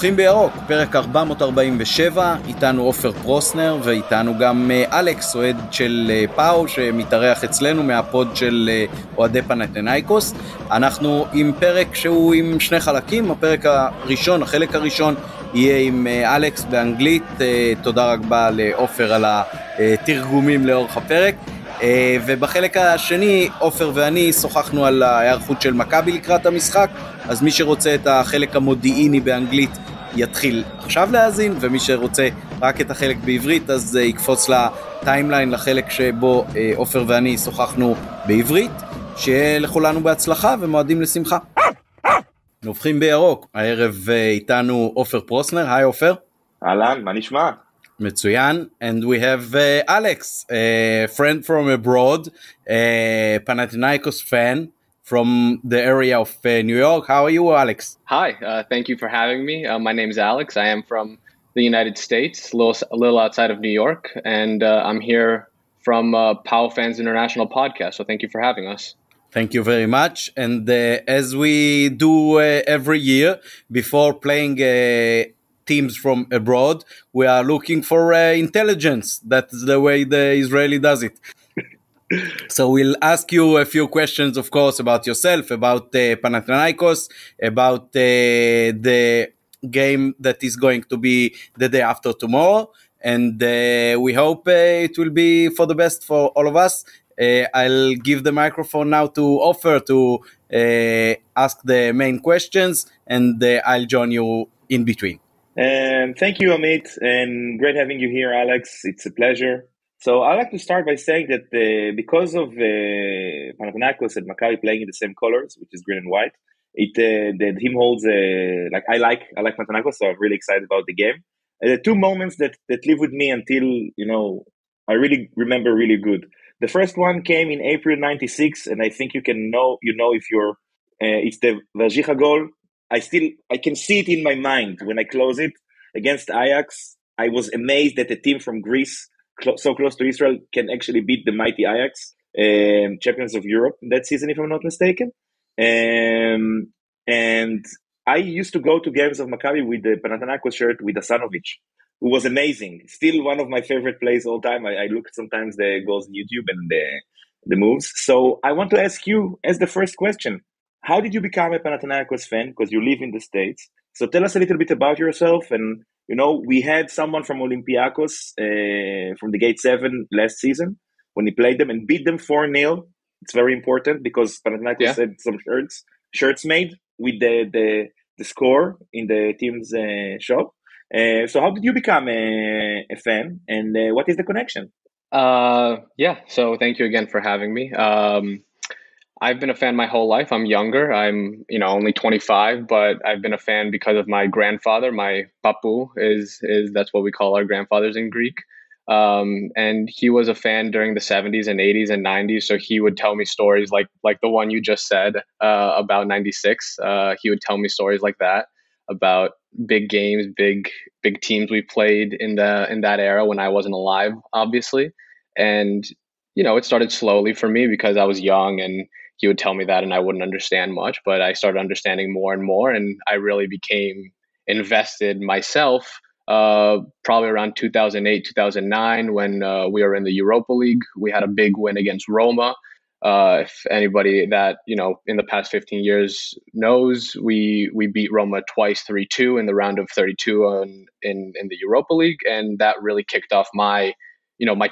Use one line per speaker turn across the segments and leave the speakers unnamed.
נובחים בירוק, פרק 447, איתנו עופר פרוסנר ואיתנו גם אלכס, אוהד של פעם שמתארח אצלנו מהפוד של אוהדי פנאתינייקוס. אנחנו עם פרק שהוא עם שני חלקים. הפרק הראשון, החלק הראשון יהיה עם אלכס באנגלית, תודה רבה לעופר על התרגומים לאורך הפרק, ובחלק השני עופר ואני שוחחנו על ההיערכות של מכבי לקראת המשחק. אז מי שרוצה את החלק המודיעיני באנגלית יתחיל עכשיו להאזין, ומי שרוצה רק את החלק בעברית אז יקפוץ לטיימליין לחלק שבו עופר ואני שוחחנו בעברית. שיהיה לכולנו בהצלחה ומועדים לשמחה. נובחים בירוק, הערב איתנו עופר פרוסנר. היי עופר.
אהלן, מה נשמע?
מצוין. And we have Alex, a friend from abroad, a Panathinaikos fan from the area of New York. How are you, Alex?
Hi, thank you for having me. My name is Alex. I am from the United States, a little outside of New York, and I'm here from POW Fans International podcast. So thank you for having us.
Thank you very much. And as we do every year before playing teams from abroad, we are looking for intelligence. That's the way the Israeli does it. So we'll ask you a few questions, of course, about yourself, about Panathinaikos, about the game that is going to be the day after tomorrow. And we hope it will be for the best for all of us. I'll give the microphone now to Offer to ask the main questions, and I'll join you in between.
Thank you, Amit, and great having you here, Alex. It's a pleasure. So I'd like to start by saying that because of Panathinaikos and Maccabi playing in the same colors, which is green and white, the team holds I like Panathinaikos, so I'm really excited about the game. The two moments that live with me until I really remember really good. The first one came in April '96, and I think you know if you're it's the Vajicha goal. I can see it in my mind when I close it against Ajax. I was amazed that a team from Greece, so close to Israel, can actually beat the mighty Ajax, champions of Europe that season, if I'm not mistaken. And I used to go to games of Maccabi with the Panathinaikos shirt with Asanovic, who was amazing. Still one of my favorite plays all time. I look sometimes the goals on YouTube and the moves. So I want to ask you as the first question, how did you become a Panathinaikos fan? Because you live in the States. So tell us a little bit about yourself. And, we had someone from Olympiacos from the Gate 7 last season when he played them and beat them 4-0. It's very important because Panathinaikos had some shirts made with the score in the team's shop. So how did you become a fan, and what is the connection?
So thank you again for having me. I've been a fan my whole life. I'm younger. I'm, only 25, but I've been a fan because of my grandfather. My papu is that's what we call our grandfathers in Greek. And he was a fan during the 70s and 80s and 90s. So he would tell me stories like the one you just said about 96. He would tell me stories like that about big games, big teams we played in that era when I wasn't alive, obviously. And it started slowly for me because I was young, and he would tell me that and I wouldn't understand much, but I started understanding more and more, and I really became invested myself probably around 2008, 2009 when we were in the Europa League. We had a big win against Roma. If anybody that, in the past 15 years knows, we beat Roma twice 3-2 in the round of 32 in the Europa League, and that really kicked off my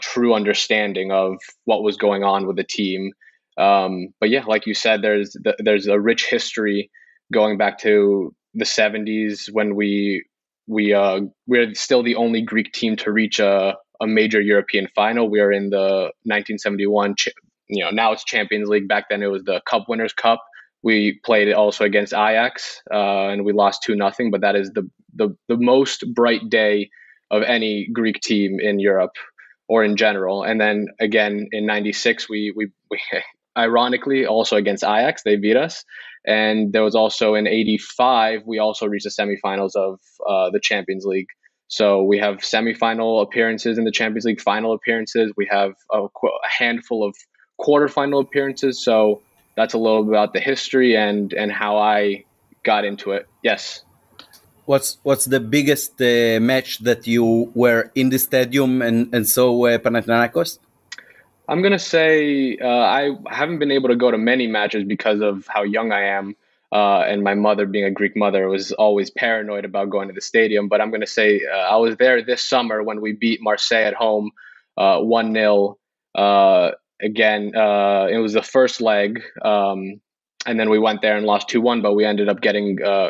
true understanding of what was going on with the team. But yeah, like you said, there's a rich history going back to the 70s when we're still the only Greek team to reach a major European final. We are in the 1971, now it's Champions League. Back then it was the Cup Winners' Cup. We played also against Ajax, and we lost 2-0. But that is the most bright day of any Greek team in Europe or in general. And then again in '96, we ironically also against Ajax, they beat us. And there was also in '85, we also reached the semifinals of the Champions League. So we have semifinal appearances in the Champions League, final appearances. We have a handful of quarterfinal appearances. So that's a little bit about the history and how I got into it. Yes.
What's the biggest match that you were in the stadium and saw Panathinaikos?
I'm going to say I haven't been able to go to many matches because of how young I am. And my mother, being a Greek mother, was always paranoid about going to the stadium. But I'm going to say I was there this summer when we beat Marseille at home 1-0. Again, it was the first leg. And then we went there and lost 2-1, but we ended up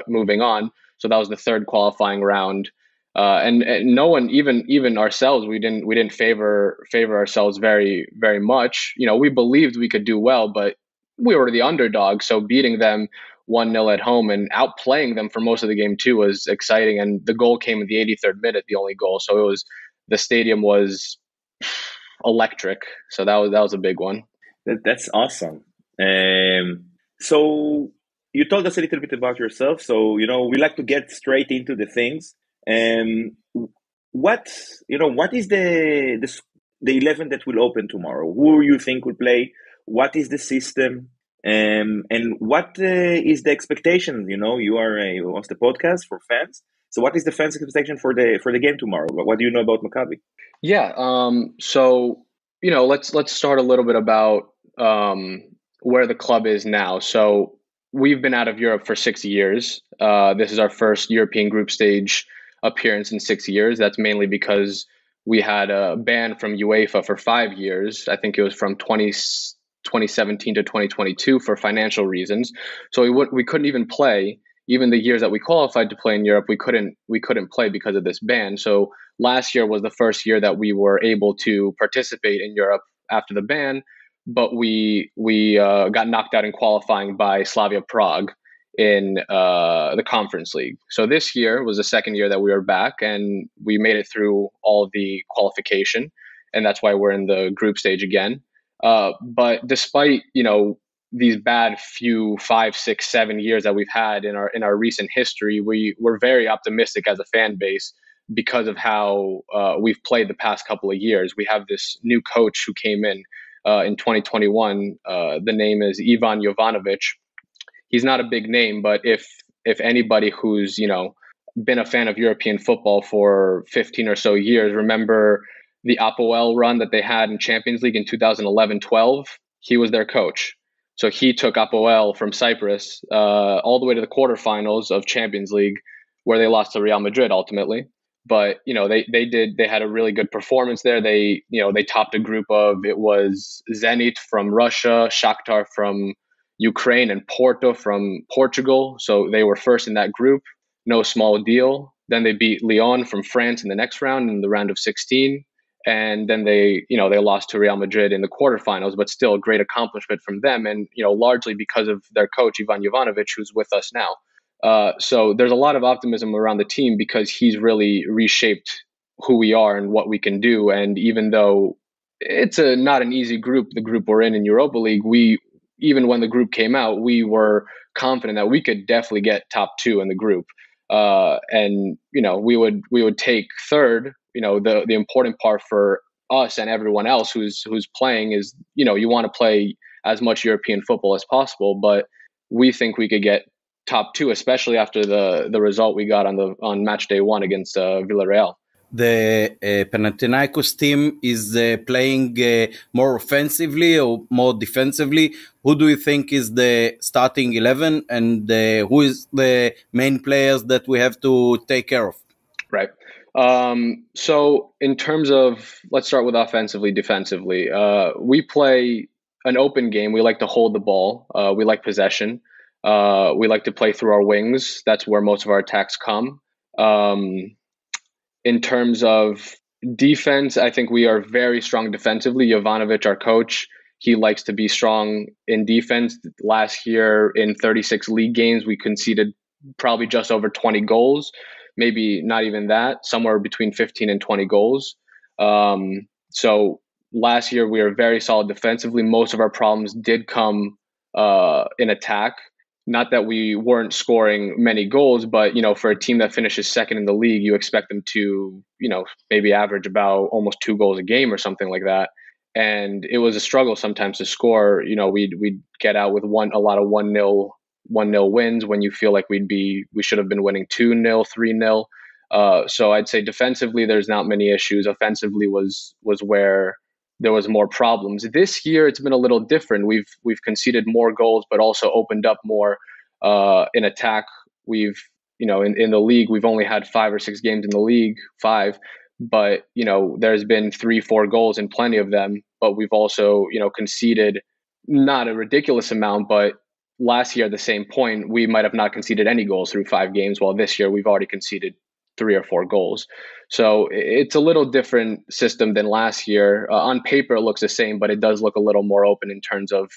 moving on. So that was the third qualifying round. And no one, even ourselves, we didn't favor ourselves very, very much. We believed we could do well, but we were the underdog. So beating them 1-0 at home and outplaying them for most of the game too was exciting. And the goal came in the 83rd minute, the only goal. So the stadium was electric. So that was a big one.
That's awesome. So you told us a little bit about yourself. So, we like to get straight into the things. What is the 11 that will open tomorrow? Who you think will play? What is the system? And what is the expectation? You are you host a podcast for fans. So what is the fans' expectation for the game tomorrow? What do you know about Maccabi?
Yeah. So, let's start a little bit about where the club is now. So we've been out of Europe for 6 years. This is our first European group stage appearance in 6 years. That's mainly because we had a ban from UEFA for 5 years. I think it was from 2017 to 2022 for financial reasons. So we couldn't even play. Even the years that we qualified to play in Europe, we couldn't play because of this ban. So last year was the first year that we were able to participate in Europe after the ban, but we got knocked out in qualifying by Slavia Prague in the Conference League. So this year was the second year that we were back, and we made it through all of the qualification, and that's why we're in the group stage again. But despite these bad few 5, 6, 7 years that we've had in our recent history, we're very optimistic as a fan base because of how we've played the past couple of years. We have this new coach who came in 2021. The name is Ivan Jovanovic. He's not a big name, but if anybody who's been a fan of European football for 15 or so years, remember the Apoel run that they had in Champions League in 2011-12, he was their coach. So he took Apoel from Cyprus all the way to the quarterfinals of Champions League, where they lost to Real Madrid ultimately. But they had a really good performance there. They topped a group of, it was Zenit from Russia, Shakhtar from Ukraine, and Porto from Portugal. So they were first in that group. No small deal. Then they beat Lyon from France in the next round, in the round of 16. And then they lost to Real Madrid in the quarterfinals, but still a great accomplishment from them. And, largely because of their coach, Ivan Jovanovic, who's with us now. So there's a lot of optimism around the team because he's really reshaped who we are and what we can do. And even though it's not an easy group, the group we're in Europa League, even when the group came out, we were confident that we could definitely get top 2 in the group. And we would take third. The important part for us and everyone else who's playing is, you want to play as much European football as possible, but we think we could get top 2, especially after the result we got on match day 1 against Villarreal.
The Panathinaikos team is playing more offensively or more defensively. Who do you think is the starting 11, and who is the main players that we have to take care of?
Right. So in terms of, let's start with offensively, defensively. We play an open game. We like to hold the ball. We like possession. We like to play through our wings. That's where most of our attacks come. In terms of defense, I think we are very strong defensively. Jovanovic, our coach, he likes to be strong in defense. Last year in 36 league games, we conceded probably just over 20 goals. Maybe not even that, somewhere between 15 and 20 goals. So last year we were very solid defensively. Most of our problems did come in attack. Not that we weren't scoring many goals, but, for a team that finishes second in the league, you expect them to, maybe average about almost 2 goals a game or something like that. And it was a struggle sometimes to score. We'd get out with a lot of 1-0 1-0 wins when you feel like we should have been winning 2-0, 3-0. So I'd say defensively, there's not many issues. Offensively was where there was more problems. This year, it's been a little different. We've conceded more goals, but also opened up more in attack. We've, in the league, we've only had 5 or 6 games in the league, 5. But, there's been 3-4 goals in plenty of them. But we've also, conceded not a ridiculous amount, but last year at the same point, we might have not conceded any goals through 5 games, while this year we've already conceded 3 or 4 goals. So it's a little different system than last year. On paper, it looks the same, but it does look a little more open in terms of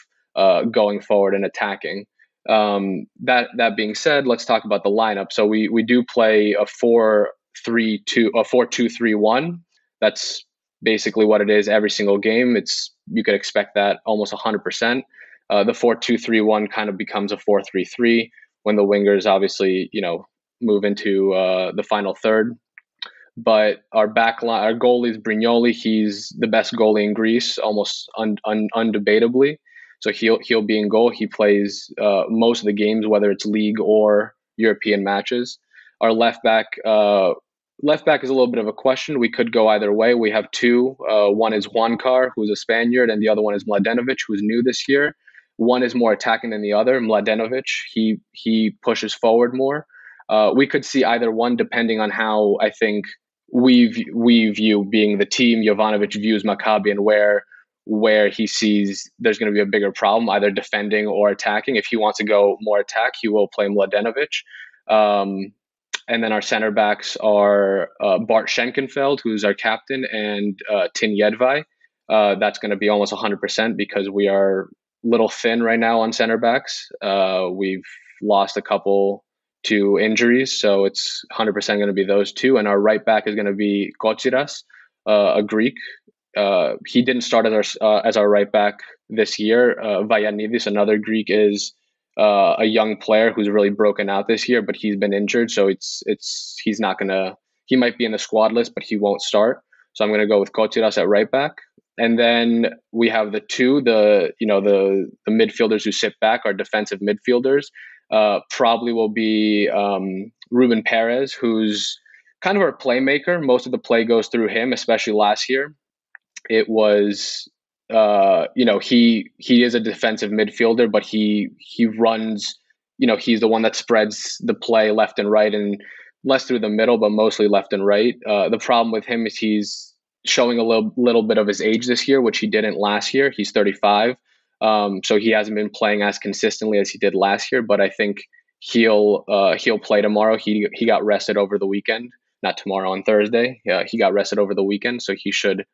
going forward and attacking. That being said, let's talk about the lineup. So we do play a 4-2-3-1. That's basically what it is every single game. You could expect that almost 100%. The 4-2-3-1 kind of becomes a 4-3-3 when the wingers obviously, move into the final third. But our backline, our goalie is Brignoli. He's the best goalie in Greece, almost undebatably. So he'll be in goal. He plays most of the games, whether it's league or European matches. Our left back is a little bit of a question. We could go either way. We have 2. One is Juankar, who's a Spaniard, and the other one is Mladenovic, who's new this year. One is more attacking than the other. Mladenovic, he pushes forward more. We could see either one depending on how I think we view, being the team, Jovanovic views Maccabi, and where he sees there's going to be a bigger problem, either defending or attacking. If he wants to go more attack, he will play Mladenovic. And then our center backs are Bart Schenkenfeld, who's our captain, and Tin Jedvaj. That's going to be almost 100% because we are a little thin right now on center backs. We've lost a couple to injuries, so it's 100% going to be those 2. And our right back is going to be Kotsiras, a Greek. He didn't start as our right back this year. Vayanidis, another Greek, is a young player who's really broken out this year, but he's been injured, so he's not gonna. He might be in the squad list, but he won't start. So I'm gonna go with Kotsiras at right back, and then we have the midfielders who sit back, our defensive midfielders. Probably will be Ruben Perez, who's kind of our playmaker. Most of the play goes through him, especially last year. It was, he is a defensive midfielder, but he runs, he's the one that spreads the play left and right, and less through the middle, but mostly left and right. The problem with him is he's showing a little bit of his age this year, which he didn't last year. He's 35. So he hasn't been playing as consistently as he did last year, but I think he'll play tomorrow. He got rested over the weekend, not tomorrow, on Thursday. He got rested over the weekend, so he should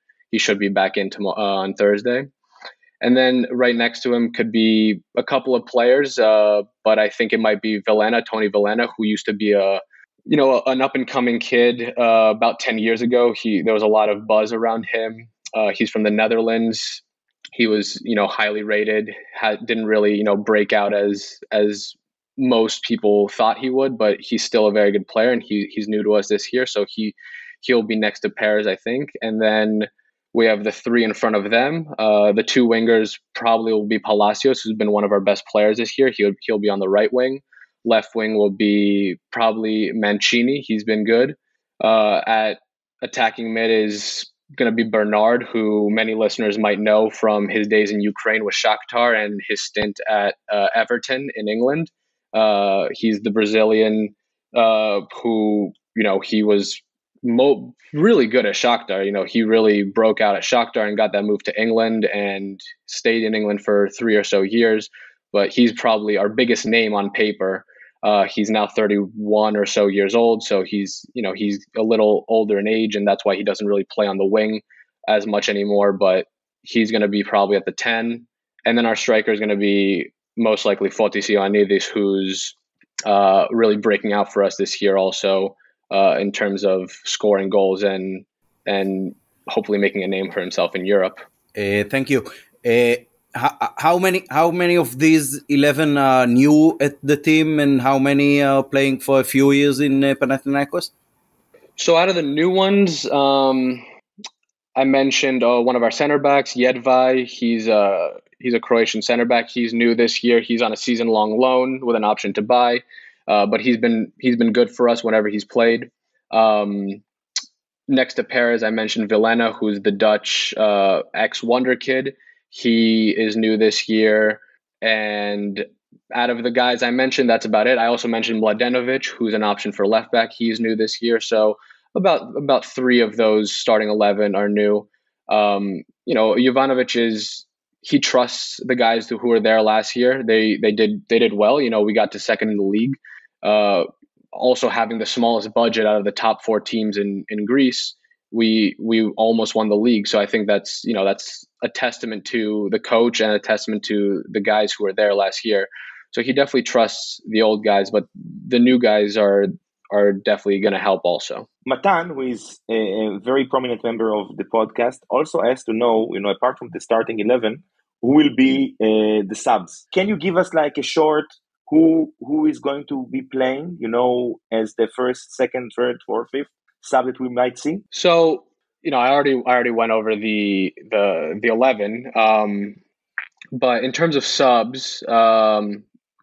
be back in on Thursday. And then right next to him could be a couple of players, but I think it might be Tony Villena, who used to be an up and coming kid about 10 years ago. There was a lot of buzz around him. He's from the Netherlands. He was, highly rated, didn't really, break out as most people thought he would, but he's still a very good player, and he's new to us this year. So he'll be next to Perez, I think. And then we have the 3 in front of them. The 2 wingers probably will be Palacios, who's been one of our best players this year. He'll be on the right wing. Left wing will be probably Mancini. He's been good. At attacking mid is going to be Bernard, who many listeners might know from his days in Ukraine with Shakhtar and his stint at Everton in England. He's the Brazilian who, he was really good at Shakhtar. He really broke out at Shakhtar and got that move to England and stayed in England for 3 or so years. But he's probably our biggest name on paper. He's now 31 or so years old, so he's a little older in age, and that's why he doesn't really play on the wing as much anymore. But he's going to be probably at the 10, and then our striker is going to be most likely Fotis Ioannidis, who's really breaking out for us this year, also in terms of scoring goals and hopefully making a name for himself in Europe.
Thank you. How many of these 11 are new at the team, and how many are playing for a few years in Panathinaikos?
So out of the new ones, I mentioned one of our center backs, Jedvaj. He's a Croatian center back. He's new this year. He's on a season-long loan with an option to buy, but he's been good for us whenever he's played. Next to Perez, I mentioned Vilena, who's the Dutch ex-Wonder Kid. He is new this year, and out of the guys I mentioned, that's about it. I also mentioned Mladenovic, who's an option for left back. He's new this year, so about 3 of those starting 11 are new. Jovanovic he trusts the guys who were there last year. They did well. We got to second in the league. Also having the smallest budget out of the top 4 teams in Greece, we almost won the league. So I think that's a testament to the coach and a testament to the guys who were there last year. So he definitely trusts the old guys, but the new guys are definitely going to help also.
Matan, who is a very prominent member of the podcast, also asked to know, apart from the starting 11, who will be the subs. Can you give us like a short who is going to be playing, as the first, second, third, fourth, fifth sub that we might see?
So, I already went over the 11, but in terms of subs,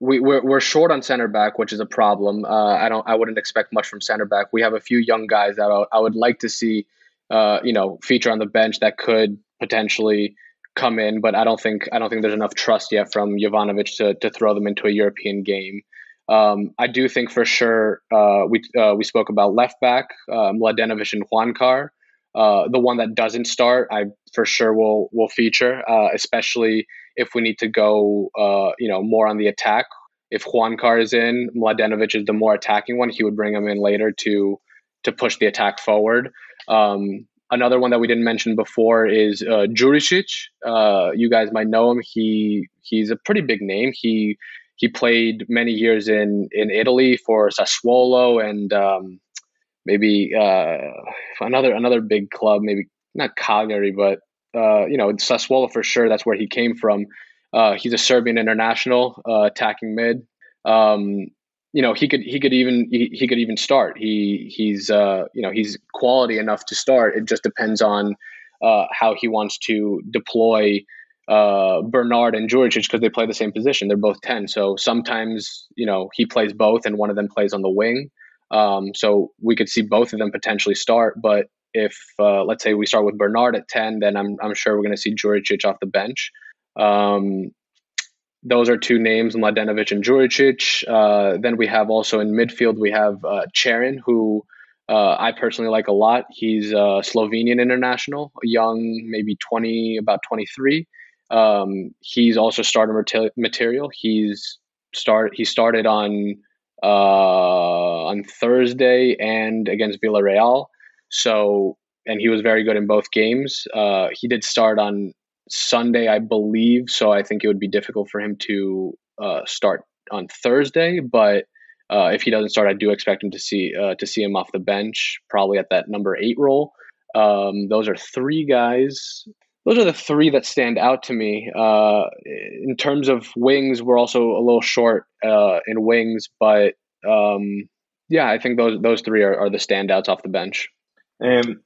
we're short on center back, which is a problem. I wouldn't expect much from center back. We have a few young guys that I would like to see, feature on the bench that could potentially come in, but I don't think there's enough trust yet from Jovanovic to throw them into a European game. I do think for sure we spoke about left back, Mladenovic and Juankar. The one that doesn't start, I for sure will feature, especially if we need to go more on the attack. If Juankar is in, Mladenovic is the more attacking one. He would bring him in later to push the attack forward. Another one that we didn't mention before is Juricic. You guys might know him. He's a pretty big name. He played many years in Italy for Sassuolo and maybe another big club, maybe not Cagliari, but Sassuolo for sure. That's where he came from. He's a Serbian international, attacking mid. He could even start. He's quality enough to start. It just depends on how he wants to deploy Bernard and Juricic, because they play the same position. They're both 10. So sometimes he plays both and one of them plays on the wing. So we could see both of them potentially start. But if let's say we start with Bernard at 10, then I'm sure we're going to see Juricic off the bench. Those are 2 names, Mladenovic and Juricic. Then we have also in midfield, we have Cherin, who I personally like a lot. He's a Slovenian international, young, maybe about 23. He's also starter material. He started on Thursday and against Villarreal. So, and he was very good in both games. He did start on Sunday, I believe. So I think it would be difficult for him to start on Thursday. But if he doesn't start, I do expect him to see him off the bench, probably at that number 8 role. Those are 3 guys. Those are the 3 that stand out to me. In terms of wings, we're also a little short in wings, but I think those 3 are the standouts off the bench.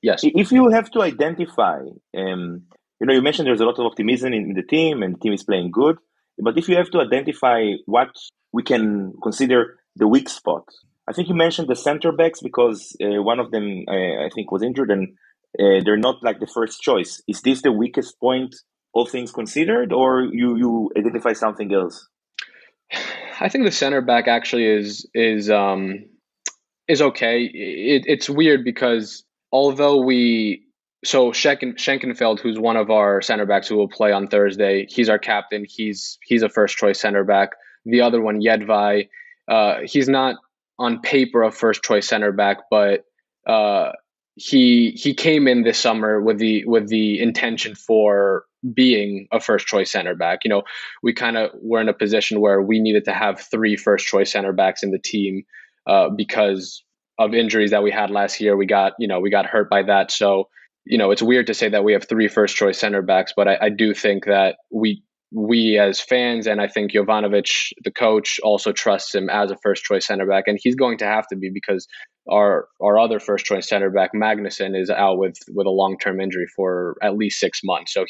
Yes.
If you have to identify, you mentioned there's a lot of optimism in the team and the team is playing good, but if you have to identify what we can consider the weak spot, I think you mentioned the center backs because one of them I think was injured and they're not like the first choice. Is this the weakest point, all things considered, or you identify something else?
I think the center back actually is okay. It's weird because although Schenkenfeld, who's one of our center backs who will play on Thursday, he's our captain. He's a first choice center back. The other one, Jedvaj, he's not on paper a first choice center back, but he came in this summer with the intention for being a first choice center back. We kind of were in a position where we needed to have 3 first choice center backs in the team because of injuries that we had last year. We got hurt by that. So, it's weird to say that we have 3 first choice center backs, but I do think that we we as fans, and I think Jovanovic, the coach, also trusts him as a first choice center back, and he's going to have to be, because our other first choice center back, Magnuson, is out with a long-term injury for at least 6 months. So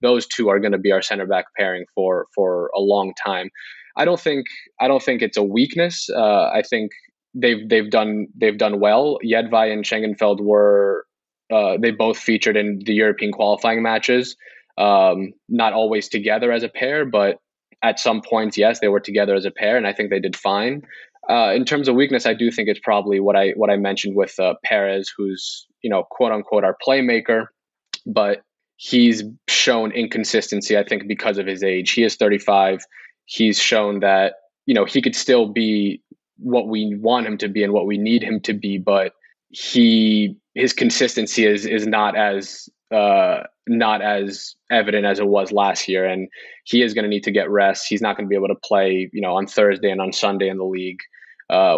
those two are going to be our center back pairing for a long time. I don't think it's a weakness. I think they've done well. Jedvaj and Schengenfeld were they both featured in the European qualifying matches. Not always together as a pair, but at some points, yes, they were together as a pair, and I think they did fine. In terms of weakness, I do think it's probably what I mentioned with Perez, who's, quote unquote, our playmaker, but he's shown inconsistency, I think, because of his age. He is 35. He's shown that, he could still be what we want him to be and what we need him to be, but his consistency is not as evident as it was last year, and he is going to need to get rest. He's not going to be able to play, on Thursday and on Sunday in the league,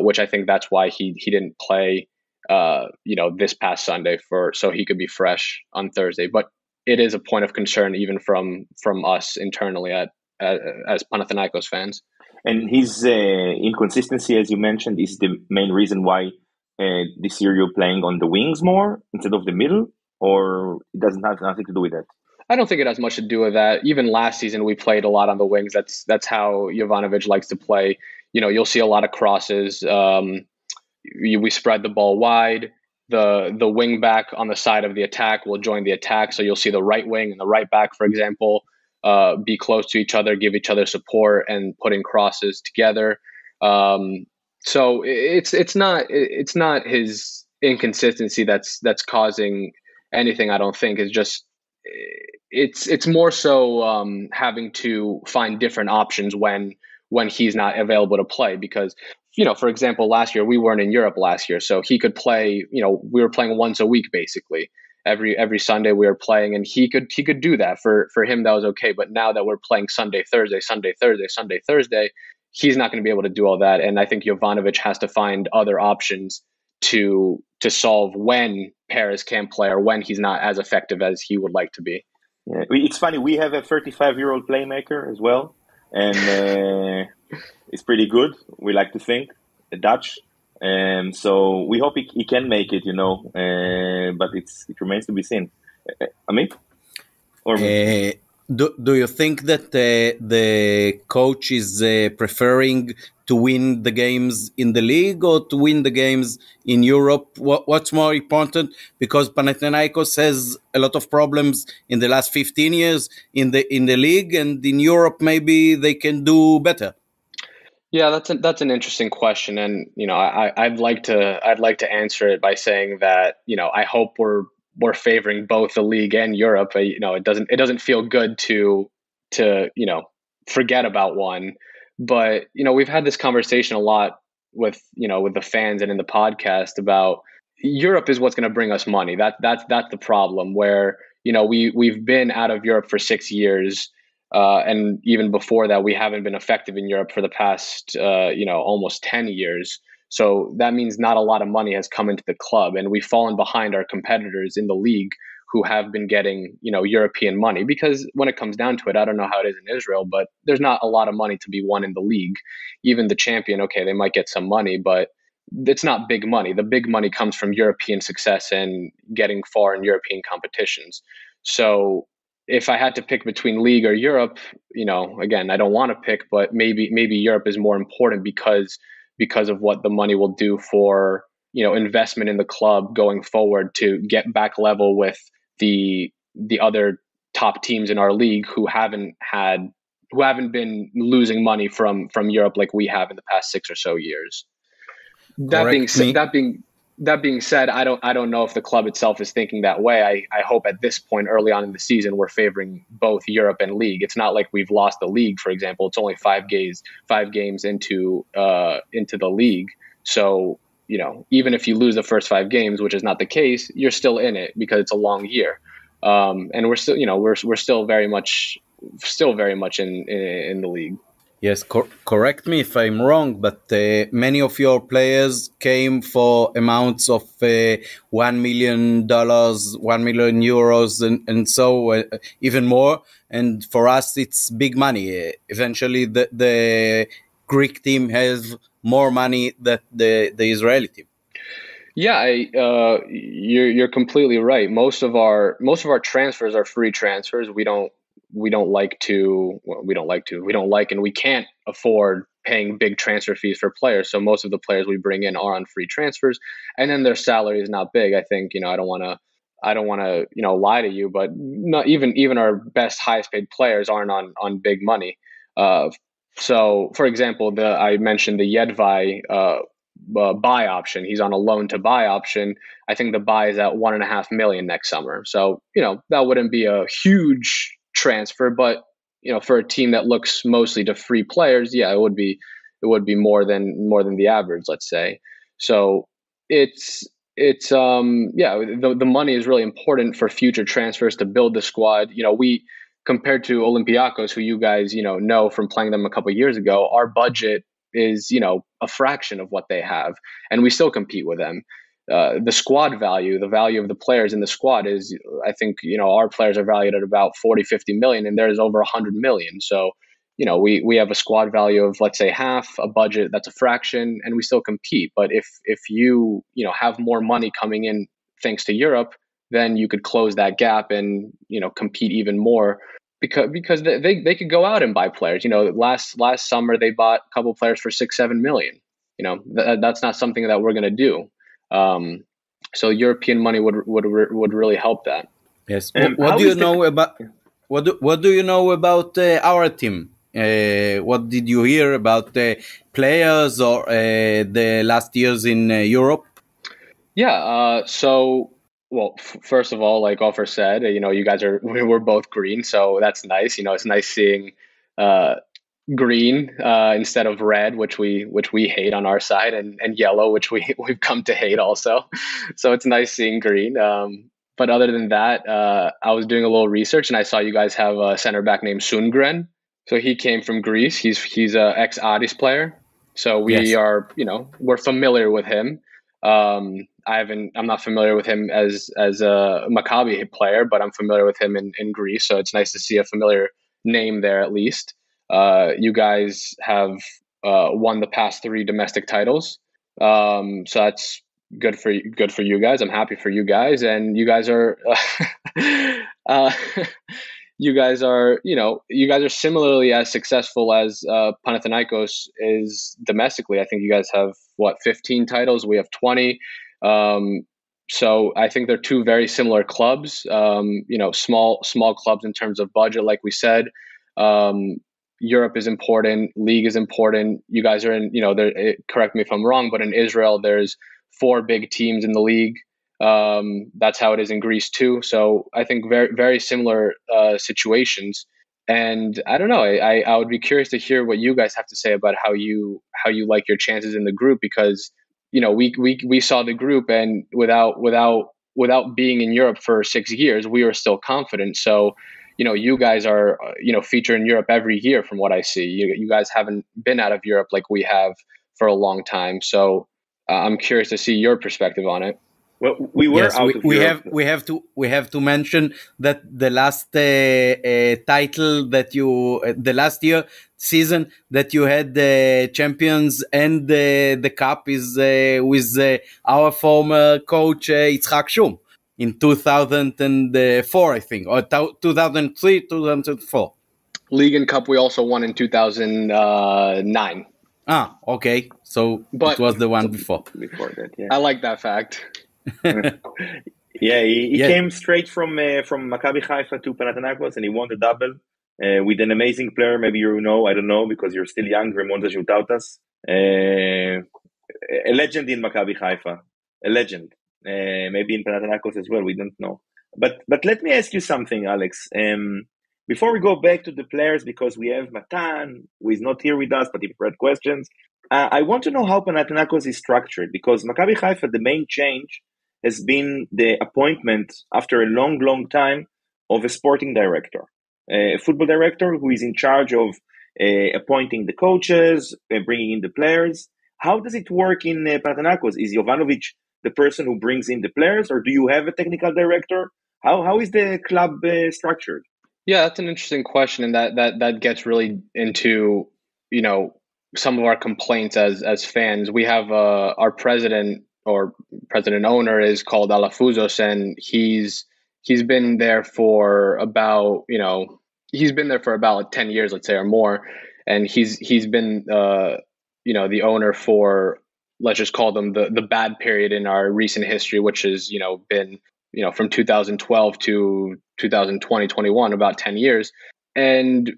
which I think that's why he didn't play, this past Sunday so he could be fresh on Thursday. But it is a point of concern even from us internally as Panathinaikos fans.
And his inconsistency, as you mentioned, is the main reason why this year you're playing on the wings more instead of the middle, or it doesn't have nothing to do with that?
I don't think it has much to do with that. Even last season, we played a lot on the wings. That's how Jovanovic likes to play. You'll see a lot of crosses. We spread the ball wide. The wing back on the side of the attack will join the attack. So you'll see the right wing and the right back, for example, be close to each other, give each other support, and put in crosses together. So it's not his inconsistency that's causing anything. I don't think. It's just it's more so having to find different options when he's not available to play, because for example, last year we weren't in Europe last year, so he could play. We were playing once a week basically. Every Sunday we were playing, and he could do that. For him, that was okay. But now that we're playing Sunday, Thursday, Sunday, Thursday, Sunday, Thursday, he's not going to be able to do all that. And I think Jovanovic has to find other options to solve when Perez can't play or when he's not as effective as he would like to be.
Yeah, it's funny. We have a 35-year-old playmaker as well, and it's pretty good. We like to think the Dutch. So we hope he can make it, but it remains to be seen. Amit? Or
do you think that the coach is preferring to win the games in the league or to win the games in Europe? What's more important? Because Panathinaikos has a lot of problems in the last 15 years in the league, and in Europe maybe they can do better.
Yeah, that's an interesting question, and I'd like to answer it by saying that I hope we're favoring both the league and Europe. It doesn't feel good to forget about one, but we've had this conversation a lot with the fans and in the podcast about Europe is what's going to bring us money. That's the problem, where we've been out of Europe for 6 years. And even before that, we haven't been effective in Europe for the past, almost 10 years. So that means not a lot of money has come into the club, and we've fallen behind our competitors in the league who have been getting, European money. Because when it comes down to it, I don't know how it is in Israel, but there's not a lot of money to be won in the league. Even the champion, okay, they might get some money, but it's not big money. The big money comes from European success and getting far in European competitions. So if I had to pick between league or Europe, again, I don't want to pick, but maybe Europe is more important because of what the money will do for, investment in the club going forward to get back level with the other top teams in our league who haven't been losing money from Europe like we have in the past 6 or so years. That being said, I don't know if the club itself is thinking that way. I hope at this point early on in the season we're favoring both Europe and league. It's not like we've lost the league, for example. It's only 5 games into the league. So even if you lose the first 5 games, which is not the case, you're still in it because it's a long year. And we're still we're still very much in the league.
Yes, correct me if I'm wrong, but many of your players came for amounts of $1 million, €1 million, and so even more. And for us, it's big money. Eventually, the Greek team has more money than the Israeli team.
Yeah, you're completely right. Most of our transfers are free transfers. We don't like and we can't afford paying big transfer fees for players. So most of the players we bring in are on free transfers, and then their salary is not big. I think, I don't want to, lie to you, but not even our best highest paid players aren't on big money. So for example, I mentioned the Yedvai buy option. He's on a loan to buy option. I think the buy is at $1.5 million next summer. So, that wouldn't be a huge transfer, but for a team that looks mostly to free players, yeah, it would be more than the average, let's say. So it's the money is really important for future transfers to build the squad. We, compared to Olympiacos, who you guys know from playing them a couple of years ago, our budget is a fraction of what they have, and we still compete with them. The squad value, the value of the players in the squad is, I think, our players are valued at about 40-50 million, and there's over 100 million. So, we have a squad value of, let's say, half a budget. That's a fraction, and we still compete. But if you have more money coming in thanks to Europe, then you could close that gap and compete even more. Because they could go out and buy players. Last summer they bought a couple players for 6-7 million. That's not something that we're going to do. So European money would really help that.
Yes. What do you know about what do you know about our team? What did you hear about the players or the last years in Europe?
Yeah. Well, first of all, like Offer said, you guys we're both green, so that's nice. It's nice seeing green instead of red, which we hate on our side, and yellow, which we've come to hate also. So it's nice seeing green. But other than that, I was doing a little research, and I saw you guys have a center back named Sundgren. So he came from Greece. He's a ex-Addis player. So we're familiar with him. I'm not familiar with him as a Maccabi player, but I'm familiar with him in Greece. So it's nice to see a familiar name there at least. You guys have won the past 3 domestic titles. So that's good for you guys. I'm happy for you guys, and you guys are you guys are similarly as successful as Panathinaikos is domestically. I think you guys have 15 titles. We have 20. So I think they're 2 very similar clubs. Small clubs in terms of budget, like we said. Europe is important. League is important. You guys are in. Correct me if I'm wrong, but in Israel there's 4 big teams in the league. That's how it is in Greece too. So I think very, very similar situations. And I don't know. I would be curious to hear what you guys have to say about how you like your chances in the group, because we saw the group, and without being in Europe for 6 years, we were still confident. So you guys are featured in Europe every year from what I see. You guys haven't been out of Europe like we have for a long time. So I'm curious to see your perspective on it.
Well, we were out of Europe.
We have to mention that the last title that the last year season that you had the champions and the cup is with our former coach Yitzhak Shum in 2004, I think, or 2003, 2004.
League and Cup we also won in 2009.
Okay. So it was the one before.
Before that, yeah.
I like that fact.
Yeah, he came straight from Maccabi Haifa to Panathinaikos, and he won the double with an amazing player. Maybe I don't know, because you're still young. Raymond Zhutautas, a legend in Maccabi Haifa, a legend. Maybe in Panathinaikos as well. We don't know. But let me ask you something, Alex. Before we go back to the players, because we have Matan, who is not here with us, but he prepared questions. I want to know how Panathinaikos is structured, because Maccabi Haifa, the main change has been the appointment after a long, long time of a sporting director, a football director who is in charge of appointing the coaches, bringing in the players. How does it work in Panathinaikos? Is Jovanovic the person who brings in the players, or do you have a technical director? How is the club structured?
Yeah, that's an interesting question, and that gets really into, you know, some of our complaints as fans. We have our president owner is called Alafouzos, and he's been there for about, he's been there for about 10 years, let's say, or more, and he's been the owner for, let's just call them the bad period in our recent history, which has been from 2012 to 2020, 21, about 10 years. And